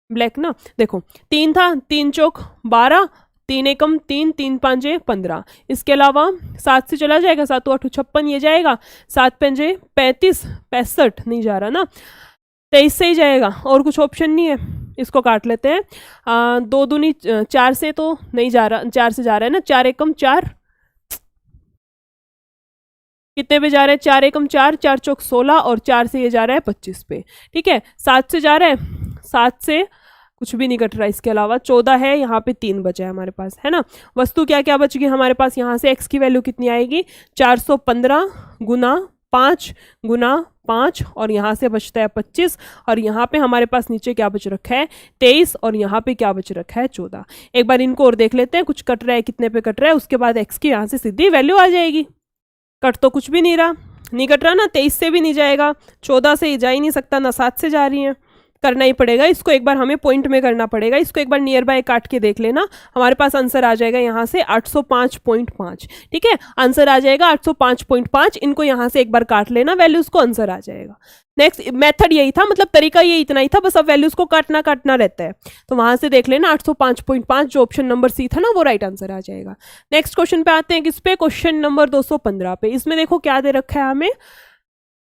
ब्लैक ना, देखो 3 था, 3 चौक 12, 3 एकम 3, 3 5 15। इसके अलावा 7 से चला जाएगा, 7 8 56, ये जाएगा 7 5 35, 65 नहीं जा रहा ना, 23 से ही जाएगा, और कुछ ऑप्शन नहीं है। इसको काट लेते हैं। 2 दूनी 4 से तो नहीं जा रहा, 4 से जा रहा है ना, 4 एकम 4, कितने पे जा रहा है, 4 एकम 4, 4 चौक 16, और 4 से ये जा रहा है 25 पे। ठीक है, 7 से जा रहा है, 7 से कुछ भी नहीं कट रहा, इसके अलावा 14 है, यहाँ पे 3 बचा है हमारे पास, है ना। वस्तु क्या क्या बच गई हमारे पास, यहाँ से x की वैल्यू कितनी आएगी, 415 गुना 5 गुना 5, और यहाँ से बचता है 25, और यहाँ पे हमारे पास नीचे क्या बच रखा है, 23, और यहाँ पे क्या बच रखा है, 14। एक बार इनको और देख लेते हैं, कुछ कट रहा है, कितने पे कट रहा है, उसके बाद x की यहाँ से सीधी वैल्यू आ जाएगी। कट तो कुछ भी नहीं रहा, नहीं कट रहा ना, 23 से भी नहीं जाएगा, 14 से जा ही नहीं सकता ना, 7 से जा रही है, करना ही पड़ेगा इसको। एक बार हमें पॉइंट में करना पड़ेगा इसको, एक बार नियर बाय काट के देख लेना, हमारे पास आंसर आ जाएगा यहाँ से 805.5। ठीक है, आंसर आ जाएगा 805.5। इनको यहाँ से एक बार काट लेना वैल्यूज को, आंसर आ जाएगा। नेक्स्ट मेथड यही था, मतलब तरीका ये इतना ही था, बस अब वैल्यूज को काटना रहता है। तो वहां से देख लेना 805.5, जो ऑप्शन नंबर सी था ना वो राइट आंसर आ जाएगा। नेक्स्ट क्वेश्चन पे आते हैं, किस पे, क्वेश्चन नंबर 215 पे। इसमें देखो क्या दे रखा है हमें,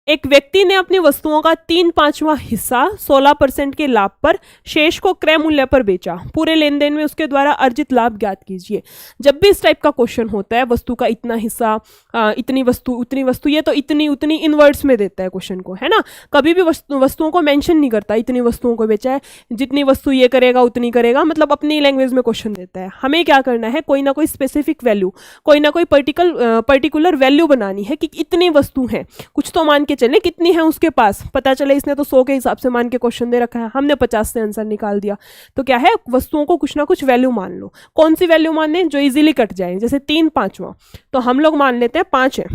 एक व्यक्ति ने अपनी वस्तुओं का 3/5वां हिस्सा 16% के लाभ पर शेष को क्रय मूल्य पर बेचा। पूरे लेन देन में उसके द्वारा अर्जित लाभ ज्ञात कीजिए। जब भी इस टाइप का क्वेश्चन होता है, वस्तु का इतना हिस्सा, इतनी वस्तु उतनी वस्तु, ये तो इतनी उतनी इन वर्ड्स में देता है क्वेश्चन को, है ना। कभी भी वस्तुओं को मेंशन नहीं करता, इतनी वस्तुओं को बेचा है, जितनी वस्तु ये करेगा उतनी करेगा, मतलब अपनी लैंग्वेज में क्वेश्चन देता है। हमें क्या करना है, कोई ना कोई स्पेसिफिक वैल्यू, कोई ना कोई पर्टिकुलर वैल्यू बनानी है कि इतनी वस्तु है, कुछ तो मान के चले कितनी है उसके पास। पता चले इसने तो 100 के हिसाब से मान के क्वेश्चन दे रखा है, हमने 50 से आंसर निकाल दिया। तो क्या है, वस्तुओं को कुछ ना कुछ वैल्यू मान लो। कौन सी वैल्यू मानने, जो इजीली कट जाए, जैसे 3/5वां, तो हम लोग मान लेते हैं 5 है,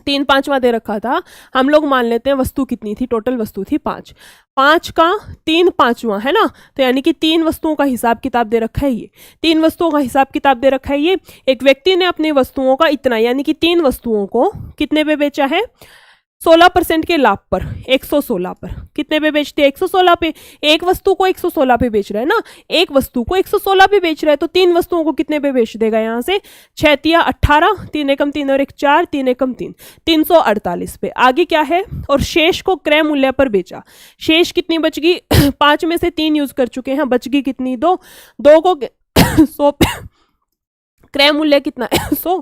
3/5वां दे रखा था, हम लोग मान लेते हैं वस्तु कितनी थी, टोटल वस्तु थी 5, 5 का 3/5वां, है ना। तो यानी कि 3 वस्तुओं का हिसाब किताब दे रखा है, ये 3 वस्तुओं का हिसाब किताब दे रखा है। ये एक व्यक्ति ने अपनी वस्तुओं का इतना, यानी कि 3 वस्तुओं को कितने पे बेचा है, 16% के लाभ पर, 116 पर। कितने पे बेचते हैं, 116 पे। एक वस्तु को 116 पे बेच रहा है ना, एक वस्तु को 116 पे बेच रहा है, तो 3 वस्तुओं को कितने पे बेच देगा, यहाँ से 6 तिया 18, 3 एकम 3 और 1 4, 3 एकम 3, 348 पे। आगे क्या है, और शेष को क्रय मूल्य पर बेचा। शेष कितनी बच गई, 5 में से 3 यूज कर चुके हैं, बच गई कितनी, 2 को 100 पे क्रय मूल्य कितना है, 100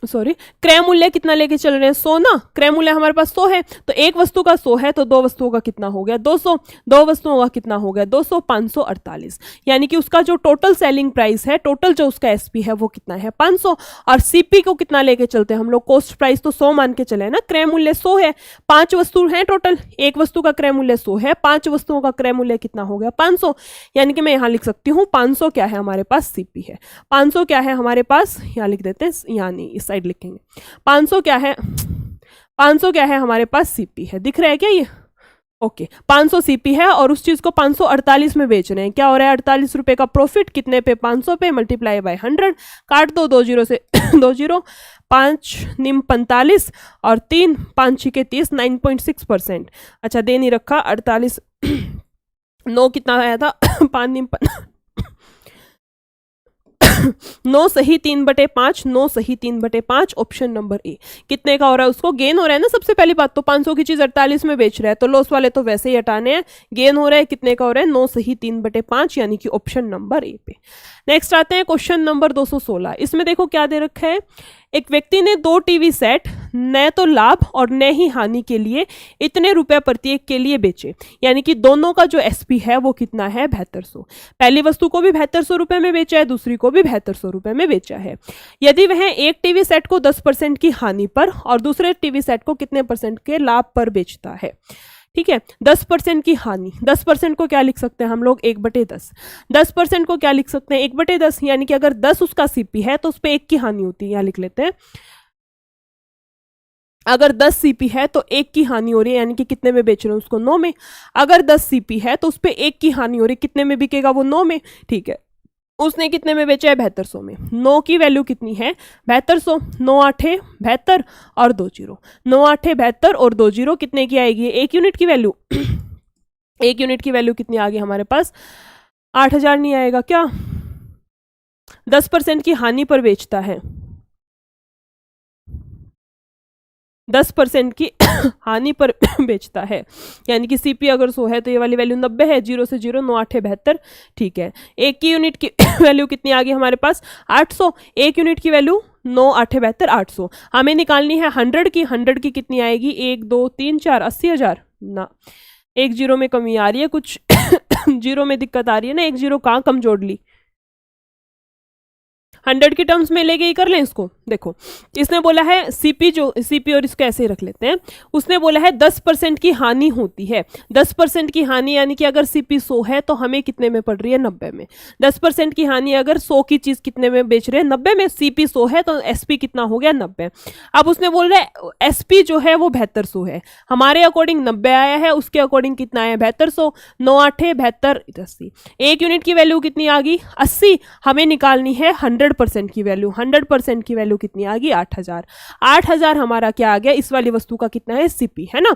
सॉरी, क्रय मूल्य कितना लेके चल रहे हैं, 100 ना। क्रय मूल्य हमारे पास 100 है, तो एक वस्तु का 100 है, तो 2 वस्तुओं का कितना हो गया, 200, 2 वस्तुओं का कितना हो गया, 200, 548। यानी कि उसका जो टोटल सेलिंग प्राइस है, टोटल जो उसका एसपी है वो कितना है, 500। और सीपी को कितना लेके चलते हैं हम लोग, कॉस्ट प्राइस तो 100 मान के चले ना, क्रय मूल्य 100 है, 5 वस्तु है टोटल, एक वस्तु का क्रय मूल्य 100 है, 5 वस्तुओं का क्रय मूल्य कितना हो गया, 500। यानी कि मैं यहाँ लिख सकती हूँ 500 क्या है हमारे पास, सीपी है। 500 क्या है हमारे पास, यहाँ लिख देते हैं, यहाँ नहीं इस साइड लिखेंगे। 500 क्या है, 500 क्या है हमारे पास, सीपी है। दिख रहा है क्या ये, ओके 500 सीपी है और उस चीज को 548 में बेच रहे हैं, क्या हो रहा है 48 रुपए का प्रॉफिट, कितने पे 500 पे, मल्टीप्लाई बाय 100, काट दो 2 जीरो से 2 जीरो, 5 निम 45 और 3 5 छिके 30, 9.6%। अच्छा दे नहीं रखा 48 9 कितना आया था 5 निम 9 सही 3/5, 9 सही 3/5, ऑप्शन नंबर ए। कितने का हो रहा है, उसको गेन हो रहा है ना। सबसे पहली बात तो 500 की चीज 48 में बेच रहा है तो लॉस वाले तो वैसे ही हटाने हैं, गेन हो रहा है, कितने का हो रहा है 9 सही 3/5, यानी कि ऑप्शन नंबर ए पे। नेक्स्ट आते हैं क्वेश्चन नंबर 216। इसमें देखो क्या दे रखा है, एक व्यक्ति ने 2 टीवी सेट न तो लाभ और न ही हानि के लिए इतने रुपए प्रत्येक के लिए बेचे, यानी कि दोनों का जो एसपी है वो कितना है 7200। पहली वस्तु को भी 7200 रुपए में बेचा है, दूसरी को भी 7200 रुपए में बेचा है। यदि वह एक टीवी सेट को 10% की हानि पर और दूसरे टीवी सेट को कितने % के लाभ पर बेचता है, ठीक है। 10% की हानि, 10% को क्या लिख सकते हैं हम लोग 1/10, 10% को क्या लिख सकते हैं 1/10, यानी कि अगर 10 उसका सीपी है तो उस पर 1 की हानि होती है, यहाँ लिख लेते हैं। अगर 10 सीपी है तो 1 की हानि हो रही है, यानी कि कितने में बेच रहे हैं उसको 9 में। अगर 10 सीपी है तो उस पर 1 की हानि हो रही है, कितने में बिकेगा वो 9 में, ठीक है। उसने कितने में बेचा है 7200 में। 9 की वैल्यू कितनी है 7200, 9 8 72 और 2 जीरो, 9 8 72 और 2 जीरो कितने की आएगी 1 यूनिट की वैल्यू 1 यूनिट की वैल्यू कितनी आ गई हमारे पास 8000 नहीं आएगा क्या, 10% की हानि पर बेचता है, 10% की हानि पर बेचता है, यानी कि सीपी अगर 100 है तो ये वाली वैल्यू 90 है, 0 से 0 9 8 72, ठीक है। 1 की यूनिट की वैल्यू कितनी आ गई हमारे पास 800, 1 यूनिट की वैल्यू 9 8 72 800। हमें निकालनी है 100 की, 100 की कितनी आएगी 1 2 3 4 80,000 ना, एक जीरो में कमी आ रही है कुछ जीरो में दिक्कत आ रही है ना, एक जीरो कहाँ कम जोड़ ली, 100 की टर्म्स में लेके ही कर लें इसको। देखो इसने बोला है सीपी, जो सीपी और इसको ऐसे ही रख लेते हैं, उसने बोला है 10% की हानि होती है। 10% की हानि यानी कि अगर सीपी 100 है तो हमें कितने में पड़ रही है 90 में। 10% की हानि अगर 100 की चीज कितने में बेच रहे हैं 90 में, सीपी 100 है तो एसपी कितना हो गया 90। अब उसने बोल रहा है एसपी जो है वो 7200 है, हमारे अकॉर्डिंग 90 आया है, उसके अकॉर्डिंग कितना आया 7200, 9 8 72 80। 1 यूनिट की वैल्यू कितनी आ गई 80, हमें निकालनी है 100% की वैल्यू, 100% की वैल्यू कितनी आ गई 8000। 8000 हमारा क्या आ गया, इस वाली वस्तु का कितना है सीपी, है ना।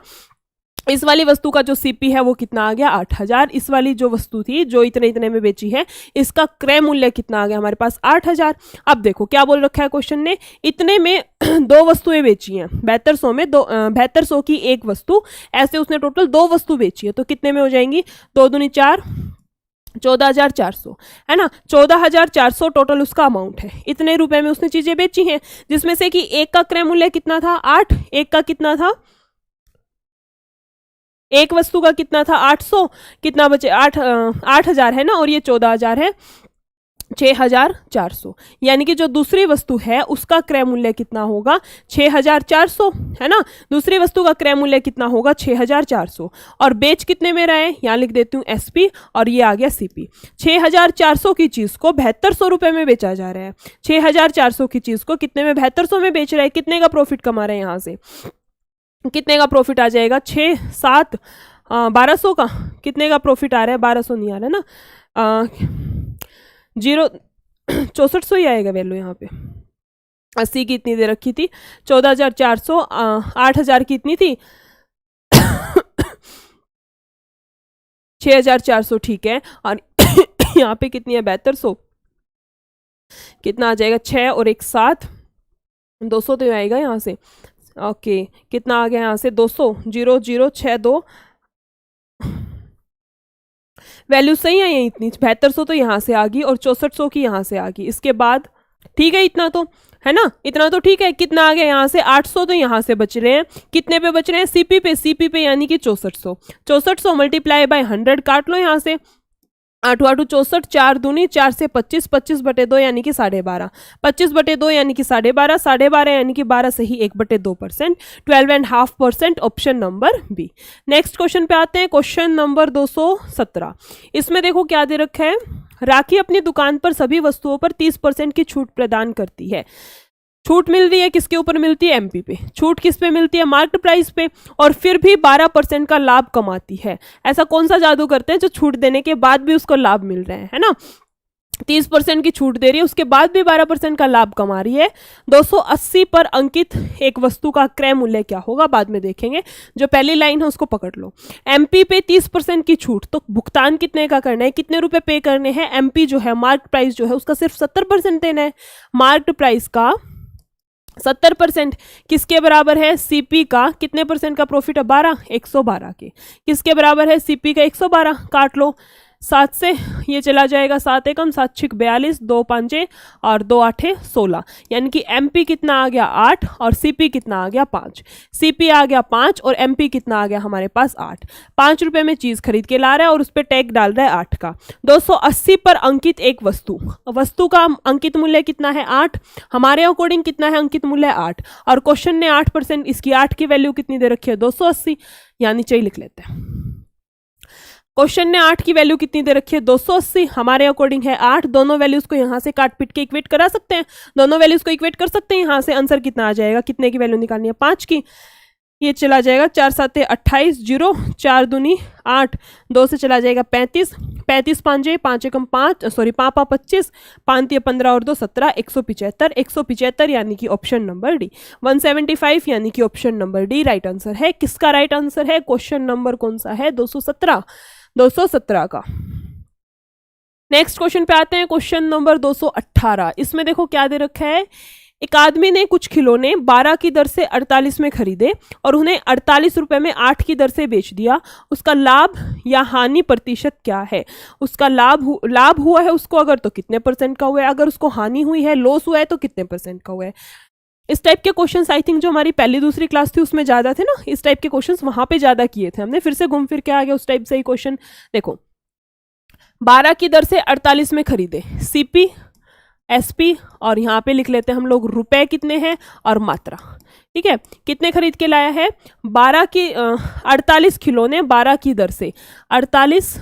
इस वाली वस्तु का जो सीपी है वो कितना आ गया 8000। इस वाली जो वस्तु थी जो इतने इतने में बेची है, इसका क्रय मूल्य कितना आ गया हमारे पास 8000। अब देखो क्या बोल रखा है क्वेश्चन ने, इतने में दो वस्तुएं बेची हैं 7200 में, 7200 की एक वस्तु, ऐसे उसने टोटल 2 वस्तु बेची है, तो कितने में हो जाएंगी 2 दूनी 4, 14,400, है ना। 14,400 टोटल उसका अमाउंट है, इतने रुपए में उसने चीजें बेची हैं, जिसमें से कि एक का क्रय मूल्य कितना था 8, एक का कितना था, एक वस्तु का कितना था 800, कितना बचे 8,000 है ना, और ये 14,000 है 6,400, यानी कि जो दूसरी वस्तु है उसका क्रय मूल्य कितना होगा 6,400, है ना। दूसरी वस्तु का क्रय मूल्य कितना होगा 6,400, और बेच कितने में रहा है, यहाँ लिख देती हूँ एसपी और ये आ गया सीपी। 6,400 की चीज को 7200 रुपए में बेचा जा रहा है, 6,400 की चीज को कितने में 7200 में बेच रहा है, कितने का प्रॉफिट कमा रहे हैं यहाँ से, कितने का प्रॉफिट आ जाएगा 6 7 1200 का, कितने का प्रॉफिट आ रहा है 1200 नहीं आ रहा है ना, 6400 ही आएगा वैल्यू यहाँ पे। 80 की इतनी दे रखी थी, 14,400, 8,000 की इतनी थी 6,400, ठीक है। और यहाँ पे कितनी है 7200, कितना आ जाएगा 6 और 1 7, 200 तो आएगा यहाँ से, ओके कितना आ गया यहाँ से 200, 0 0 6 2, वैल्यू सही है ये इतनी, 7200 तो यहाँ से आ गई और 6400 की यहाँ से आ गई, इसके बाद ठीक है इतना तो, है ना, इतना तो ठीक है। कितना आ गया यहाँ से 800, तो यहाँ से बच रहे हैं, कितने पे बच रहे हैं सीपी पे, सीपी पे यानी कि 6400, 6400 मल्टीप्लाई बाय 100 काट लो यहाँ से, 8 8 64, 4 दूनी 4 से 25, 25/2 यानी कि 12.5, 25/2 यानी कि 12.5, 12.5 यानी कि 12 से ही 1/2%, 12.5%, option number B. Next question पे आते हैं, क्वेश्चन नंबर 217। इसमें देखो क्या दे रखा है, राखी अपनी दुकान पर सभी वस्तुओं पर 30% की छूट प्रदान करती है। छूट मिल रही है किसके ऊपर मिलती है, एमपी पे। छूट किस पे मिलती है, मार्केट प्राइस पे, और फिर भी 12% का लाभ कमाती है। ऐसा कौन सा जादू करते हैं जो छूट देने के बाद भी उसको लाभ मिल रहे हैं, है ना। 30% की छूट दे रही है, उसके बाद भी 12% का लाभ कमा रही है। 280 पर अंकित एक वस्तु का क्रय मूल्य क्या होगा, बाद में देखेंगे। जो पहली लाइन है उसको पकड़ लो। एमपी पे 30% की छूट, तो भुगतान कितने का करना है, कितने रुपए पे करने हैं। एमपी जो है, मार्केट प्राइस जो है, उसका सिर्फ 70% देना है। मार्केट प्राइस का 70% किसके बराबर है, सीपी का। कितने परसेंट का प्रॉफिट है, 12, 112 के। किसके बराबर है, सीपी का 112। काट लो, 7 से ये चला जाएगा, 7 एकम 7 छिक 42, 2 5 और 2 8 16, यानी कि एमपी कितना आ गया 8 और सीपी कितना आ गया 5। सीपी आ गया 5 और एमपी कितना आ गया हमारे पास 8। 5 रुपए में चीज खरीद के ला रहा है और उस पर टैग डाल रहा है 8 का। 280 पर अंकित एक वस्तु, वस्तु का अंकित मूल्य कितना है 8, हमारे अकॉर्डिंग कितना है अंकित मूल्य 8, और क्वेश्चन ने 8%, इसकी 8 की वैल्यू कितनी दे रखी है 280, यानी चाहिए लिख लेते हैं। क्वेश्चन ने 8 की वैल्यू कितनी दे रखी है 280, हमारे अकॉर्डिंग है 8। दोनों वैल्यूज को यहाँ से काट पीट के इक्वेट करा सकते हैं, दोनों वैल्यूज को इक्वेट कर सकते हैं। यहाँ से आंसर कितना आ जाएगा, कितने की वैल्यू निकालनी है 5 की, ये चला जाएगा 4 7 28, 0 4 दूनी 8, 2 से चला जाएगा 35, 35 5 5 एकम 5 सॉरी 5 5 25, 5 15 और 2 17, 175, 175 यानी कि ऑप्शन नंबर डी। 175 यानी कि option number D right answer है। किसका राइट आंसर है, क्वेश्चन नंबर कौन सा है 217 का। नेक्स्ट क्वेश्चन पे आते हैं, क्वेश्चन नंबर 218। इसमें देखो क्या दे रखा है, एक आदमी ने कुछ खिलौने 12 की दर से 48 में खरीदे और उन्हें 48 रुपए में 8 की दर से बेच दिया। उसका लाभ या हानि प्रतिशत क्या है। उसका लाभ हुआ है उसको अगर, तो कितने परसेंट का हुआ है, अगर उसको हानि हुई है, लॉस हुआ है, तो कितने परसेंट का हुआ है। इस टाइप के क्वेश्चंस आई थिंक जो हमारी पहली दूसरी क्लास थी उसमें ज्यादा थे ना, इस टाइप के क्वेश्चंस वहां पे ज्यादा किए थे हमने। फिर से घूम फिर के आ गया उस टाइप से ही क्वेश्चन। देखो 12 की दर से 48 में खरीदे, सीपी एसपी, और यहाँ पे लिख लेते हैं हम लोग रुपए कितने हैं और मात्रा। ठीक है, कितने खरीद के लाया है 48 खिलौने 12 की दर से, 48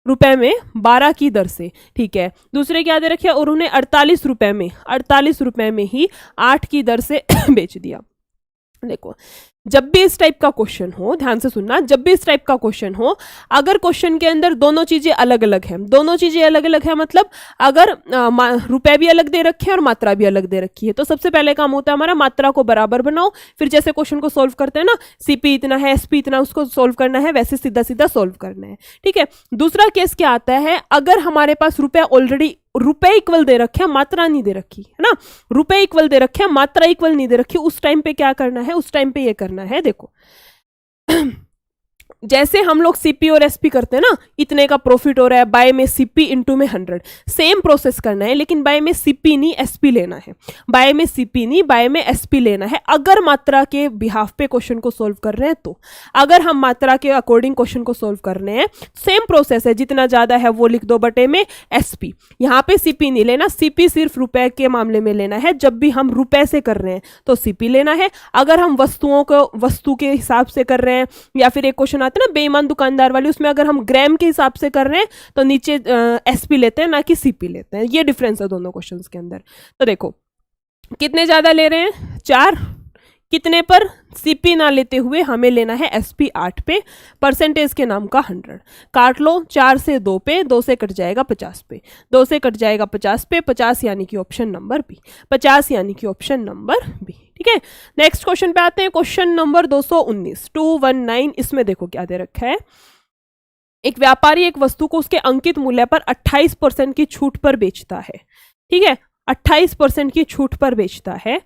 रुपए में 12 की दर से। ठीक है, दूसरे क्या दे रखे, और उन्हें 48 रुपए में ही 8 की दर से बेच दिया। देखो जब भी इस टाइप का क्वेश्चन हो, ध्यान से सुनना, जब भी इस टाइप का क्वेश्चन हो, अगर क्वेश्चन के अंदर दोनों चीजें अलग अलग हैं, दोनों चीजें अलग अलग है मतलब अगर रुपए भी अलग दे रखे हैं और मात्रा भी अलग दे रखी है, तो सबसे पहले काम होता है हमारा मात्रा को बराबर बनाओ। फिर जैसे क्वेश्चन को सोल्व करते हैं ना, सीपी इतना है, एसपी इतना, उसको सोल्व करना है, वैसे सीधा सीधा सोल्व करना है। ठीक है, दूसरा केस क्या आता है, अगर हमारे पास रुपए ऑलरेडी, रुपए इक्वल दे रखे हैं, मात्रा नहीं दे रखी है ना, रुपए इक्वल दे रखे हैं, मात्रा इक्वल नहीं दे रखी, उस टाइम पे क्या करना है, उस टाइम पे ये करना है। देखो जैसे हम लोग सीपी और एसपी करते हैं ना, इतने का प्रॉफिट हो रहा है, बाय में सीपी इंटू में 100, सेम प्रोसेस करना है, लेकिन बाय में सीपी नहीं एसपी लेना है, बाय में सीपी नहीं बाय में एसपी लेना है। अगर मात्रा के बिहाफ पे क्वेश्चन को सोल्व कर रहे हैं तो, अगर हम मात्रा के अकॉर्डिंग क्वेश्चन को सोल्व कर रहे हैं, सेम प्रोसेस है, जितना ज्यादा है वो लिख दो बटे में एसपी। यहाँ पे सीपी नहीं लेना, सीपी सिर्फ रुपए के मामले में लेना है, जब भी हम रुपए से कर रहे हैं तो सीपी लेना है। अगर हम वस्तुओं को वस्तु के हिसाब से कर रहे हैं, या फिर एक क्वेश्चन ना बेईमान दुकानदार वाली, उसमें अगर हम ग्राम के हिसाब से कर रहे हैं तो नीचे एसपी लेते हैं, ना कि सीपी लेते हैं। ये डिफरेंस है दोनों क्वेश्चंस के अंदर। तो देखो कितने ज्यादा ले रहे हैं 4, कितने पर, सीपी ना लेते हुए हमें लेना है एसपी 8 पे, परसेंटेज के नाम का 100। काट लो, 4 से 2 पे, 2 से कट जाएगा 50 पे, 2 से कट जाएगा 50 पे, 50 यानी कि ऑप्शन नंबर बी, 50 यानी कि ऑप्शन नंबर बी। ठीक है, नेक्स्ट क्वेश्चन पे आते हैं, क्वेश्चन नंबर 219। इसमें देखो क्या दे रखा है, एक व्यापारी एक वस्तु को उसके अंकित मूल्य पर 28% की छूट पर बेचता है। ठीक है, 28% की छूट पर बेचता है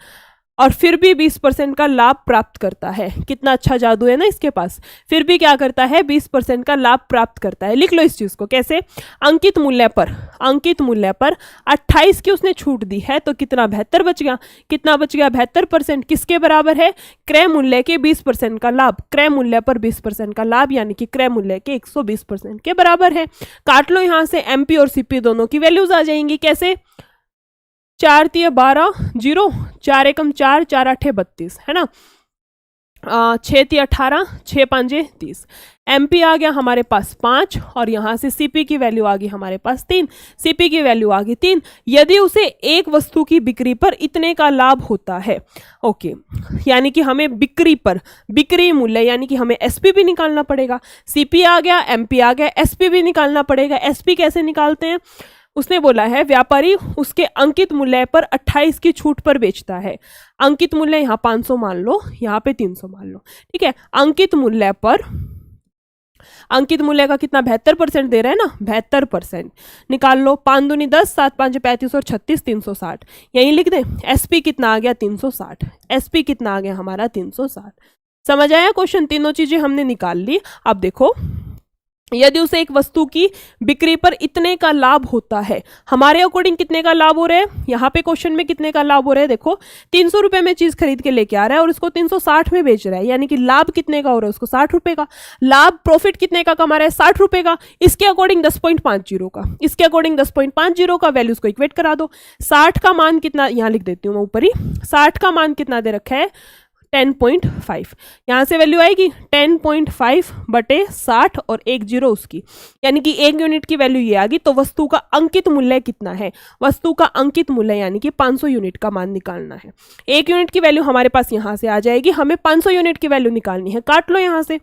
और फिर भी 20% का लाभ प्राप्त करता है। कितना अच्छा जादू है ना इसके पास, फिर भी क्या करता है 20% का लाभ प्राप्त करता है। लिख लो इस चीज को कैसे, अंकित मूल्य पर 28 की उसने छूट दी है, तो कितना 72 बच गया, कितना बच गया 72%, किसके बराबर है, क्रय मूल्य के 20% का लाभ, क्रय मूल्य पर 20% का लाभ यानी कि क्रय मूल्य के 120% के बराबर है। काट लो, यहां से एमपी और सीपी दोनों की वैल्यूज आ जाएंगी, कैसे 4 3 12, 0 4 एकम 4, 4 8 32 है ना, 6 3 18, 6 5 30, MP आ गया हमारे पास 5 और यहाँ से CP की वैल्यू आ गई हमारे पास 3, CP की वैल्यू आ गई 3। यदि उसे एक वस्तु की बिक्री पर इतने का लाभ होता है, ओके, यानी कि हमें बिक्री पर, बिक्री मूल्य यानी कि हमें SP भी निकालना पड़ेगा। CP आ गया, MP आ गया, SP भी निकालना पड़ेगा। SP कैसे निकालते हैं? उसने बोला है व्यापारी उसके अंकित मूल्य पर 28 की छूट पर बेचता है। अंकित मूल्य यहाँ 500 मान लो, यहाँ पे 300 मान लो, ठीक है। अंकित मूल्य पर, अंकित मूल्य का कितना 72% दे रहा है ना, 72% निकाल लो। 5 दूनी 10, 7 5 35 और 36, 360 यहीं लिख दें। SP कितना आ गया 360, SP कितना आ गया हमारा 360। समझ आया क्वेश्चन? तीनों चीजें हमने निकाल ली। अब देखो, यदि उसे एक वस्तु की बिक्री पर इतने का लाभ होता है, हमारे अकॉर्डिंग कितने का लाभ हो रहा है? यहाँ पे क्वेश्चन में कितने का लाभ हो रहा है? देखो 300 रुपए में चीज खरीद के लेके आ रहा है और इसको 360 में बेच रहा है, यानी कि लाभ कितने का हो रहा है? उसको 60 रुपए का लाभ, प्रॉफिट कितने का कमा रहा है? 60 रुपए का। इसके अकॉर्डिंग 10.50 का, इसके अकॉर्डिंग 10.50 का, वैल्यूज को इक्वेट करा दो। 60 का मान कितना, यहाँ लिख देती हूँ मैं ऊपर ही, 60 का मान कितना दे रखा है? 10.5। यहाँ से वैल्यू आएगी 10.5 बटे 60 और 10 उसकी, यानी कि 1 यूनिट की वैल्यू ये आ गई। तो वस्तु का अंकित मूल्य कितना है? वस्तु का अंकित मूल्य यानी कि 500 यूनिट का मान निकालना है। 1 यूनिट की वैल्यू हमारे पास यहाँ से आ जाएगी, हमें 500 यूनिट की वैल्यू निकालनी है। काट लो यहाँ से,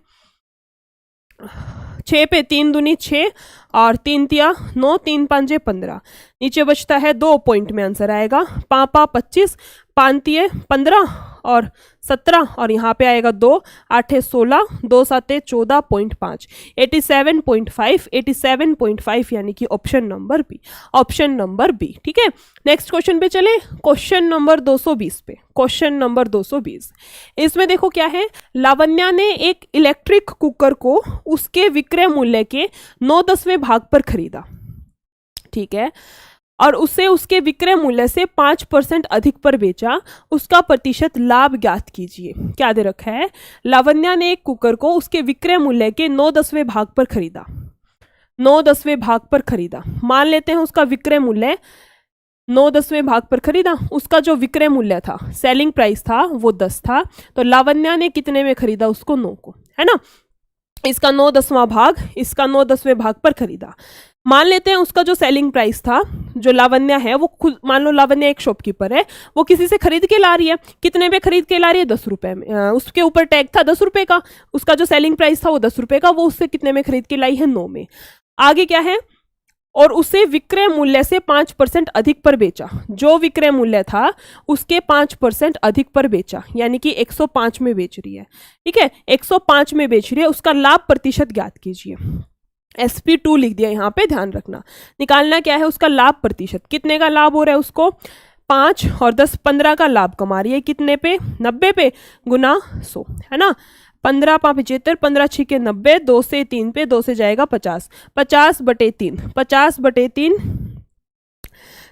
6 पे 3 दूनी 6 और 3 तिया 9, 3 5 15, नीचे बचता है 2 पॉइंट में आंसर आएगा। 5 25, 5 तिये 15 और 17 और यहाँ पे आएगा 2 8 16, 2 7 14.5, 87.5, 87.5 यानी कि option number B, option number B. ठीक है, नेक्स्ट क्वेश्चन पे चले, क्वेश्चन नंबर 220 पे। क्वेश्चन नंबर 220, इसमें देखो क्या है, लावण्या ने एक इलेक्ट्रिक कुकर को उसके विक्रय मूल्य के 9/10वें भाग पर खरीदा, ठीक है, और उसे उसके विक्रय मूल्य से 5% अधिक पर बेचा। उसका प्रतिशत लाभ ज्ञात कीजिए। क्या दे रखा है? लावण्या ने एक कुकर को उसके विक्रय मूल्य के 9/10वें भाग पर खरीदा, 9/10वें भाग पर खरीदा। मान लेते हैं उसका विक्रय मूल्य 9/10वें भाग पर खरीदा। उसका जो विक्रय मूल्य था, सेलिंग प्राइस था, वो 10 था। तो लावण्या ने कितने में खरीदा? उसको 9 को, है ना। इसका 9/10वां भाग, इसका 9/10वें भाग पर खरीदा। मान लेते हैं उसका जो सेलिंग प्राइस था, जो लावण्या है वो खुद, मान लो लावण्या एक शॉपकीपर है, वो किसी से खरीद के ला रही है। कितने में खरीद के ला रही है? 10 रुपए में। उसके ऊपर टैग था 10 रुपए का, उसका जो सेलिंग प्राइस था वो 10 रुपए का, वो उससे कितने में खरीद के लाई है? 9 में। आगे क्या है? और उसे विक्रय मूल्य से 5% अधिक पर बेचा। जो विक्रय मूल्य था उसके 5% अधिक पर बेचा, यानी कि 105 में बेच रही है, ठीक है, 105 में बेच रही है। उसका लाभ प्रतिशत ज्ञात कीजिए। SP2 लिख दिया यहाँ पे, ध्यान रखना। निकालना क्या है? उसका लाभ प्रतिशत, कितने का लाभ हो रहा है उसको? 5 और 10 15 का लाभ कमा रही है। कितने पे? 90 पे, गुना 100, है ना। 15 5 75, 15 6 के 90, 2 से 3 पे, 2 से जाएगा 50, 50/3, 50/3,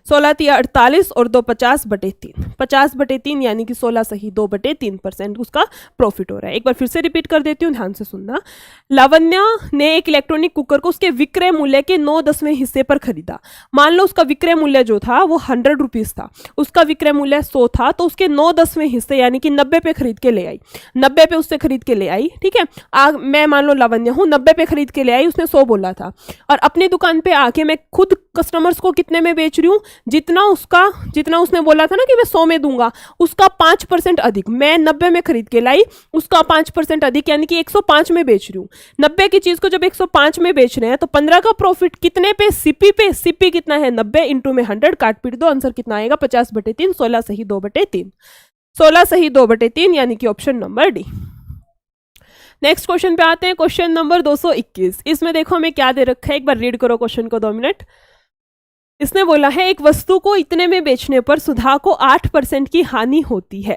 16 तिया 48 और 2 50/3, 50/3 यानी कि 16 सही 2/3% उसका प्रॉफिट हो रहा है। एक बार फिर से रिपीट कर देती हूँ, ध्यान से सुनना। लावण्या ने एक इलेक्ट्रॉनिक कुकर को उसके विक्रय मूल्य के 9/10वें हिस्से पर खरीदा। मान लो उसका विक्रय मूल्य जो था वो 100 रुपीज था, उसका विक्रय मूल्य 100 था, तो उसके 9/10वें हिस्से यानी कि 90 पे खरीद के ले आई, 90 पे उससे खरीद के ले आई, ठीक है। मैं मान लो लावण्या हूँ, 90 पे खरीद के ले आई, उसने 100 बोला था, और अपनी दुकान पे आके मैं खुद कस्टमर्स को कितने में बेच रही हूँ? जितना उसने बोला था ना कि मैं 100 में दूंगा, उसका 5% अधिक। मैं 90 में खरीद के लाई, उसका 5% अधिक, यानी कि 105 में बेच रही हूँ। 90 की चीज को जब 105 में बेच रहे हैं तो 15 का प्रॉफिट कितने पे? CP पे। CP कितना है? 90 इंटू में 100, काट पीट दो, आंसर कितना आएगा? 50/3, 16 सही 2/3, 16 सही 2/3, यानी कि option number D. Next question पे आते हैं, क्वेश्चन नंबर 221। इसमें देखो हमें क्या दे रखा है, एक बार रीड करो क्वेश्चन को 2 मिनट। इसने बोला है एक वस्तु को इतने में बेचने पर सुधा को 8% की हानि होती है।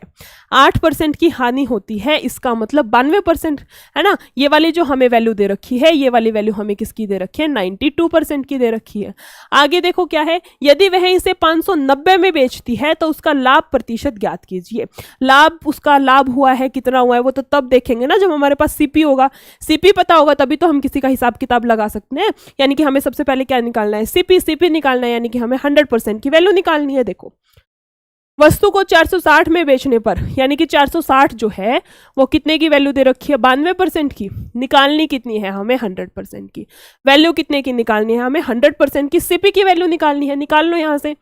8% की हानि होती है, इसका मतलब 92%, है ना। ये वाली जो हमें वैल्यू दे रखी है, ये वाली वैल्यू हमें किसकी दे रखी है? 92% की दे रखी है। आगे देखो क्या है, यदि वह इसे 590 में बेचती है तो उसका लाभ प्रतिशत ज्ञात कीजिए। लाभ, उसका लाभ हुआ है, कितना हुआ है, वो तो तब देखेंगे ना जब हमारे पास CP होगा। CP पता होगा तभी तो हम किसी का हिसाब किताब लगा सकते हैं। यानी कि हमें सबसे पहले क्या निकालना है? CP निकालना है, यानी कि हमें 100% की वैल्यू निकालनी है। देखो वस्तु को 460 में बेचने पर, यानी कि 460 जो है वो कितने की वैल्यू दे रखी है, 92% की। निकालनी कितनी है हमें, 100% की। वैल्यू कितने की निकालनी है हमें, 100% की। सीपी की वैल्यू निकालनी है, निकाल लो यहां से।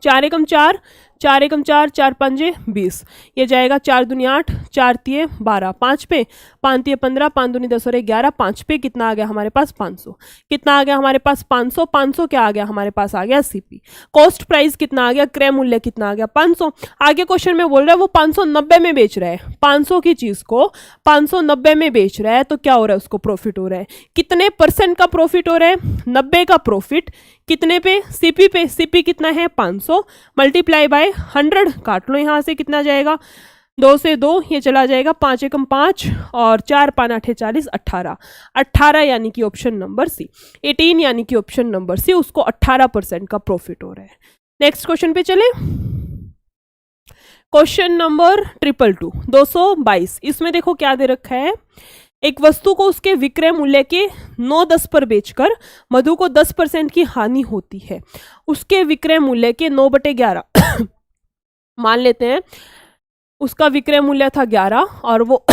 4 एकम 4, 4 एकम 4, 4 पंजे 20, ये जाएगा 4 दूनी 8, 4 तिये 12, 5 पे 5 तिये 15, 5 दूनी 10 और 11, 5 पे कितना आ गया हमारे पास, 500। कितना आ गया हमारे पास, 500। 500 क्या आ गया हमारे पास, आ गया सीपी। कॉस्ट प्राइस कितना आ गया, क्रय मूल्य कितना आ गया, 500। आगे क्वेश्चन में बोल रहा है वो 590 में बेच रहा है, 500 की चीज को 590 में बेच रहा है, तो क्या हो रहा है, उसको प्रॉफिट हो रहा है। कितने % का प्रॉफिट हो रहा है, 90 का प्रॉफिट। कितने पे, सीपी पे। सीपी कितना है, 500 मल्टीप्लाई बाय 100, काट लो यहां से, कितना जाएगा, 2 से 2 ये चला जाएगा, 5 एकम 5 और 4 5 8 40, 18। 18 यानी कि ऑप्शन नंबर सी। 18 यानी कि ऑप्शन नंबर सी, उसको 18% का प्रॉफिट हो रहा है। नेक्स्ट क्वेश्चन पे चले। Question number 222, 222। इसमें देखो क्या दे रखा है, एक वस्तु को उसके विक्रय मूल्य के 9-10 पर बेचकर मधु को 10% की हानि होती है। उसके विक्रय मूल्य के 9/11 मान लेते हैं उसका विक्रय मूल्य था 11 और वो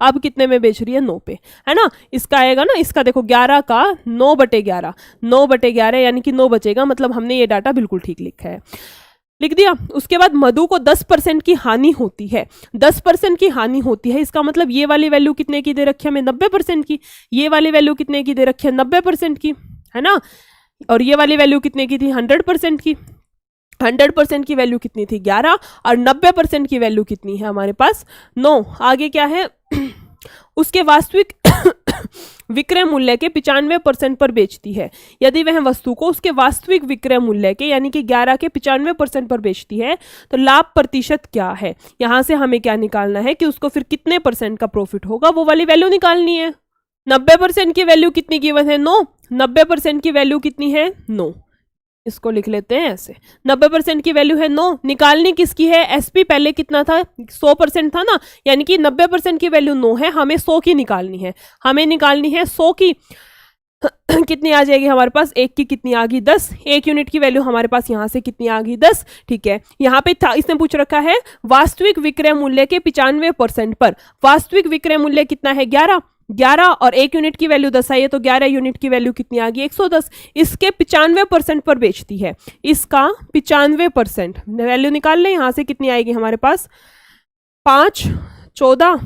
अब कितने में बेच रही है, 9 पे, है ना। इसका आएगा ना, इसका देखो 11 का 9/11, 9/11 यानी कि 9 बचेगा, मतलब हमने ये डाटा बिल्कुल ठीक लिखा है, लिख दिया। उसके बाद मधु को 10% की हानि होती है, 10% की हानि होती है, इसका मतलब ये वाली वैल्यू कितने की दे रखी है हमें, 90% की। ये वाली वैल्यू कितने की दे रखी है, 90% की, है ना। और ये वाली वैल्यू कितने की थी, 100% की। 100% की वैल्यू कितनी थी, 11, और 90% की वैल्यू कितनी है हमारे पास, 9। आगे क्या है, उसके वास्तविक विक्रय मूल्य के 95% पर बेचती है। यदि वह वस्तु को उसके वास्तविक विक्रय मूल्य के यानी कि 11 के 95% पर बेचती है तो लाभ प्रतिशत क्या है। यहां से हमें क्या निकालना है कि उसको फिर कितने % का प्रॉफिट होगा, वो वाली वैल्यू निकालनी है। 90% की वैल्यू कितनी गिवन है, 9। 90% की वैल्यू कितनी है, 9। इसको लिख लेते हैं ऐसे, 90% की वैल्यू है 9। निकालनी किसकी है, एसपी पहले कितना था, 100% था ना, यानी कि 90% की वैल्यू 9 है, हमें 100 की निकालनी है। हमें निकालनी है 100 की कितनी आ जाएगी हमारे पास, एक की कितनी आ गई, 10। 1 यूनिट की वैल्यू हमारे पास यहां से कितनी आ गई, 10। ठीक है, यहां पे था, इसने पूछ रखा है वास्तविक विक्रय मूल्य के 95% पर। वास्तविक विक्रय मूल्य कितना है, 11 और 1 यूनिट की वैल्यू 10 आई है, तो 11 यूनिट की वैल्यू कितनी आ गई, 110। इसके 95% पर बेचती है, इसका 95% वैल्यू निकाल लें। यहां से कितनी आएगी हमारे पास, 5, 14,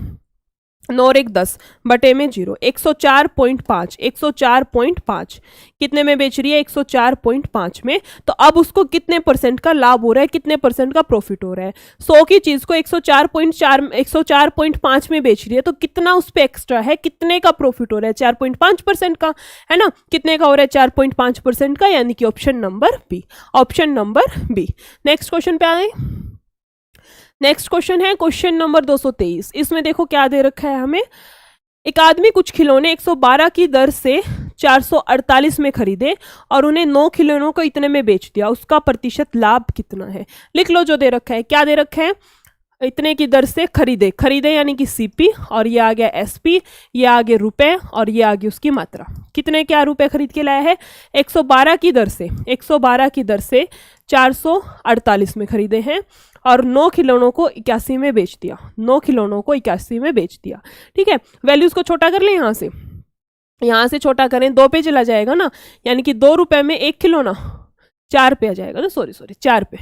9 और 1 10 बटे में 0, 104.5। 104.5 कितने में बेच रही है, 104.5 में। तो अब उसको कितने % का लाभ हो रहा है, कितने % का प्रॉफिट हो रहा है। 100 की चीज को 104.5 में बेच रही है, तो कितना उस पर एक्स्ट्रा है, कितने का प्रॉफिट हो रहा है, 4.5% का, है ना। कितने का हो रहा है, 4.5% का, यानी कि option number B. Option number B. Next question पे आए। नेक्स्ट क्वेश्चन है क्वेश्चन नंबर 223। इसमें देखो क्या दे रखा है हमें, एक आदमी कुछ खिलौने 112 की दर से 448 में खरीदे और उन्हें 9 खिलौनों को इतने में बेच दिया, उसका प्रतिशत लाभ कितना है। लिख लो जो दे रखा है, क्या दे रखा है, इतने की दर से खरीदे यानी कि सीपी, और ये आ गया एसपी, ये आ गए रुपए, और ये आ गई उसकी मात्रा। कितने क्या रुपए खरीद के लाया है, 112 की दर से, 112 की दर से 448 में खरीदे हैं और 9 खिलौनों को 81 में बेच दिया, 9 खिलौनों को 81 में बेच दिया। ठीक है, वैल्यूज को छोटा कर ले, यहां से छोटा करें, 2 पे चला जाएगा ना, यानी कि 2 रुपए में 1 खिलौना, 4 पे आ जाएगा ना, सॉरी 4 पे,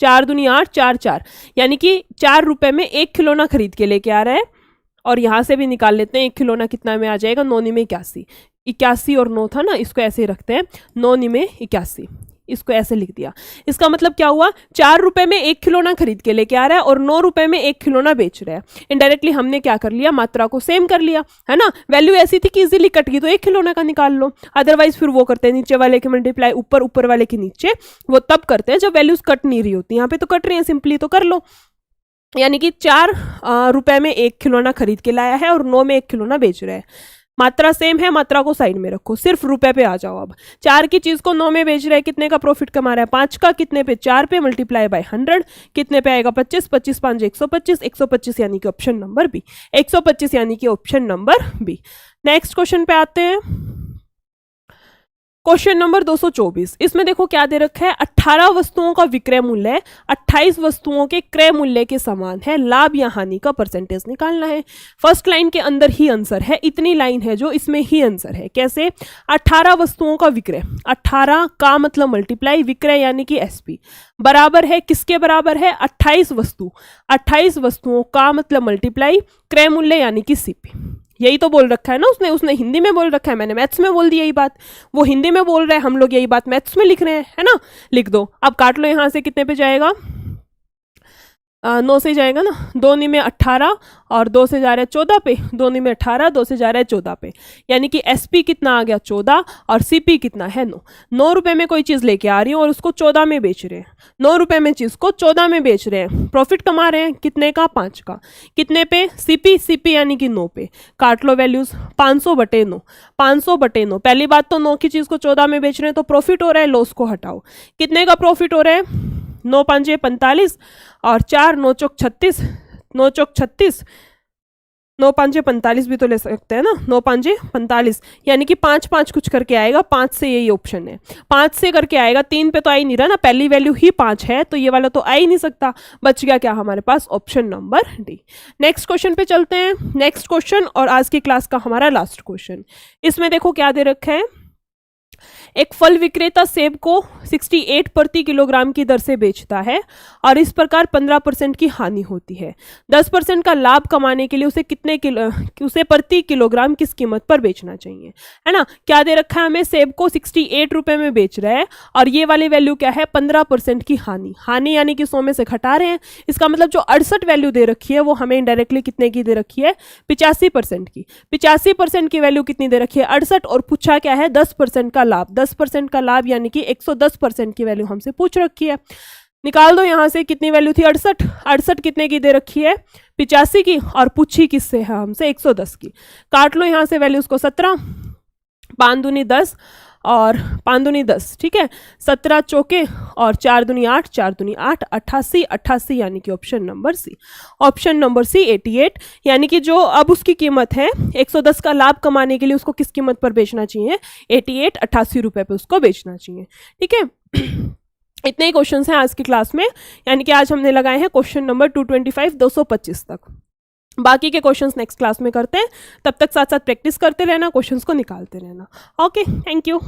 4 दूनी 8, 4 4, यानी कि 4 रुपए में 1 खिलौना खरीद के लेके आ रहा है। और यहां से भी निकाल लेते हैं, 1 खिलौना कितना में आ जाएगा, 9 में 81, 81 और 9 था ना, इसको ऐसे ही रखते हैं, 9 में 81, इसको ऐसे लिख दिया। इसका मतलब क्या हुआ, 4 रुपए में 1 खिलौना खरीद के लेके आ रहा है और 9 रुपए में 1 खिलौना बेच रहा है। इनडायरेक्टली हमने क्या कर लिया, मात्रा को सेम कर लिया, है ना। वैल्यू ऐसी थी कि इजीली कट गई तो 1 खिलौना का निकाल लो, अदरवाइज फिर वो करते हैं नीचे वाले के मल्टीप्लाई ऊपर वाले के नीचे, वो तब करते हैं जब वैल्यूज कट नहीं रही होती। यहाँ पे तो कट रही है, सिंपली तो कर लो। यानी कि 4 रुपए में 1 खिलौना खरीद के लाया है और 9 में 1 खिलौना बेच रहा है। मात्रा सेम है, मात्रा को साइड में रखो, सिर्फ रुपए पे आ जाओ। अब 4 की चीज को 9 में बेच रहा है, कितने का प्रॉफिट कमा रहा है, 5 का, कितने पे, 4 पे, मल्टीप्लाई बाय 100, कितने पे आएगा, 25, 25 5 125, 125 यानी कि ऑप्शन नंबर बी, 125 यानी कि option number B. Next question पे आते हैं। क्वेश्चन नंबर 224, इसमें देखो क्या दे रखा है, 18 वस्तुओं का विक्रय मूल्य 28 वस्तुओं के क्रय मूल्य के समान है, लाभ या हानि का परसेंटेज निकालना है। फर्स्ट लाइन के अंदर ही आंसर है, इतनी लाइन है जो इसमें ही आंसर है। कैसे? 18 वस्तुओं का विक्रय, 18 का मतलब मल्टीप्लाई, विक्रय यानी कि एसपी, बराबर है किसके बराबर है, 28 वस्तु, 28 वस्तुओं का मतलब मल्टीप्लाई, क्रय मूल्य यानी कि सीपी। यही तो बोल रखा है ना उसने हिंदी में बोल रखा है, मैंने मैथ्स में बोल दी यही बात, वो हिंदी में बोल रहे हैं, हम लोग यही बात मैथ्स में लिख रहे हैं, है ना। लिख दो, अब काट लो यहाँ से, कितने पे जाएगा, 9 से जाएगा ना, 2 नी में 18 और 2 से जा रहा है 14 पे, 2 नी में 18, 2 से जा रहा है 14 पे, यानी कि एसपी कितना आ गया 14 और सीपी कितना है 9। 9 रुपए में कोई चीज़ लेके आ रही हूँ और उसको 14 में बेच रहे हैं, 9 रुपए में चीज़ को 14 में बेच रहे हैं, प्रॉफिट कमा रहे हैं कितने का, 5 का। कितने पे, सीपी यानी कि 9 पे। काट लो वैल्यूज, 500 बटे 9, 500 बटे 9। पहली बात तो 9 की चीज़ को 14 में बेच रहे हैं तो प्रॉफिट हो रहा है, लॉस को हटाओ, कितने का प्रॉफिट हो रहा है, 9 5 45 और 4 9 चौक 36, 9 चौक 36, 9 5 45 भी तो ले सकते हैं ना, 9 5 45, यानी कि 5 5 कुछ करके आएगा, 5 से यही ऑप्शन है, 5 से करके आएगा, 3 पे तो आ ही नहीं रहा ना, पहली वैल्यू ही 5 है तो ये वाला तो आ ही नहीं सकता। बच गया क्या हमारे पास, option number D. Next question पे चलते हैं, नेक्स्ट क्वेश्चन और आज की क्लास का हमारा लास्ट क्वेश्चन। इसमें देखो क्या दे रखा है, एक फल विक्रेता सेब को 68 प्रति किलोग्राम की दर से बेचता है और इस प्रकार 15% की हानि होती है। 10% का लाभ कमाने के लिए उसे प्रति किलोग्राम किस कीमत पर बेचना चाहिए, है ना। क्या दे रखा है हमें, सेब को 68 रुपए में बेच रहा है और ये वाली वैल्यू क्या है, 15% की हानि यानी कि 100 में से घटा रहे हैं, इसका मतलब जो 68 वैल्यू दे रखी है वो हमें इनडायरेक्टली कितने की दे रखी है, 85% की। 85% की वैल्यू कितनी दे रखी है, 68, और पूछा क्या है, 10% का लाभ, 10% का लाभ यानी कि 110% की वैल्यू हमसे पूछ रखी है। निकाल दो यहां से, कितनी वैल्यू थी, 68, 68 कितने की दे रखी है, 85 की, और पूछी किससे है हमसे, 110 की। काट लो यहां से वैल्यूज को, 17 5 दूनी 10 और 5 दूनी 10, ठीक है, 17 चौके और 4 दूनी 8, 4 दूनी 8, 88, 88 यानी कि option number C, option number C 88, यानी कि जो अब उसकी कीमत है 110 का लाभ कमाने के लिए उसको किस कीमत पर बेचना चाहिए, 88 रुपए पे उसको बेचना चाहिए, ठीक है। इतने ही क्वेश्चन हैं आज की क्लास में, यानी कि आज हमने लगाए हैं क्वेश्चन नंबर 225 225 तक। बाकी के क्वेश्चंस नेक्स्ट क्लास में करते हैं, तब तक साथ साथ प्रैक्टिस करते रहना, क्वेश्चंस को निकालते रहना। Okay, thank you.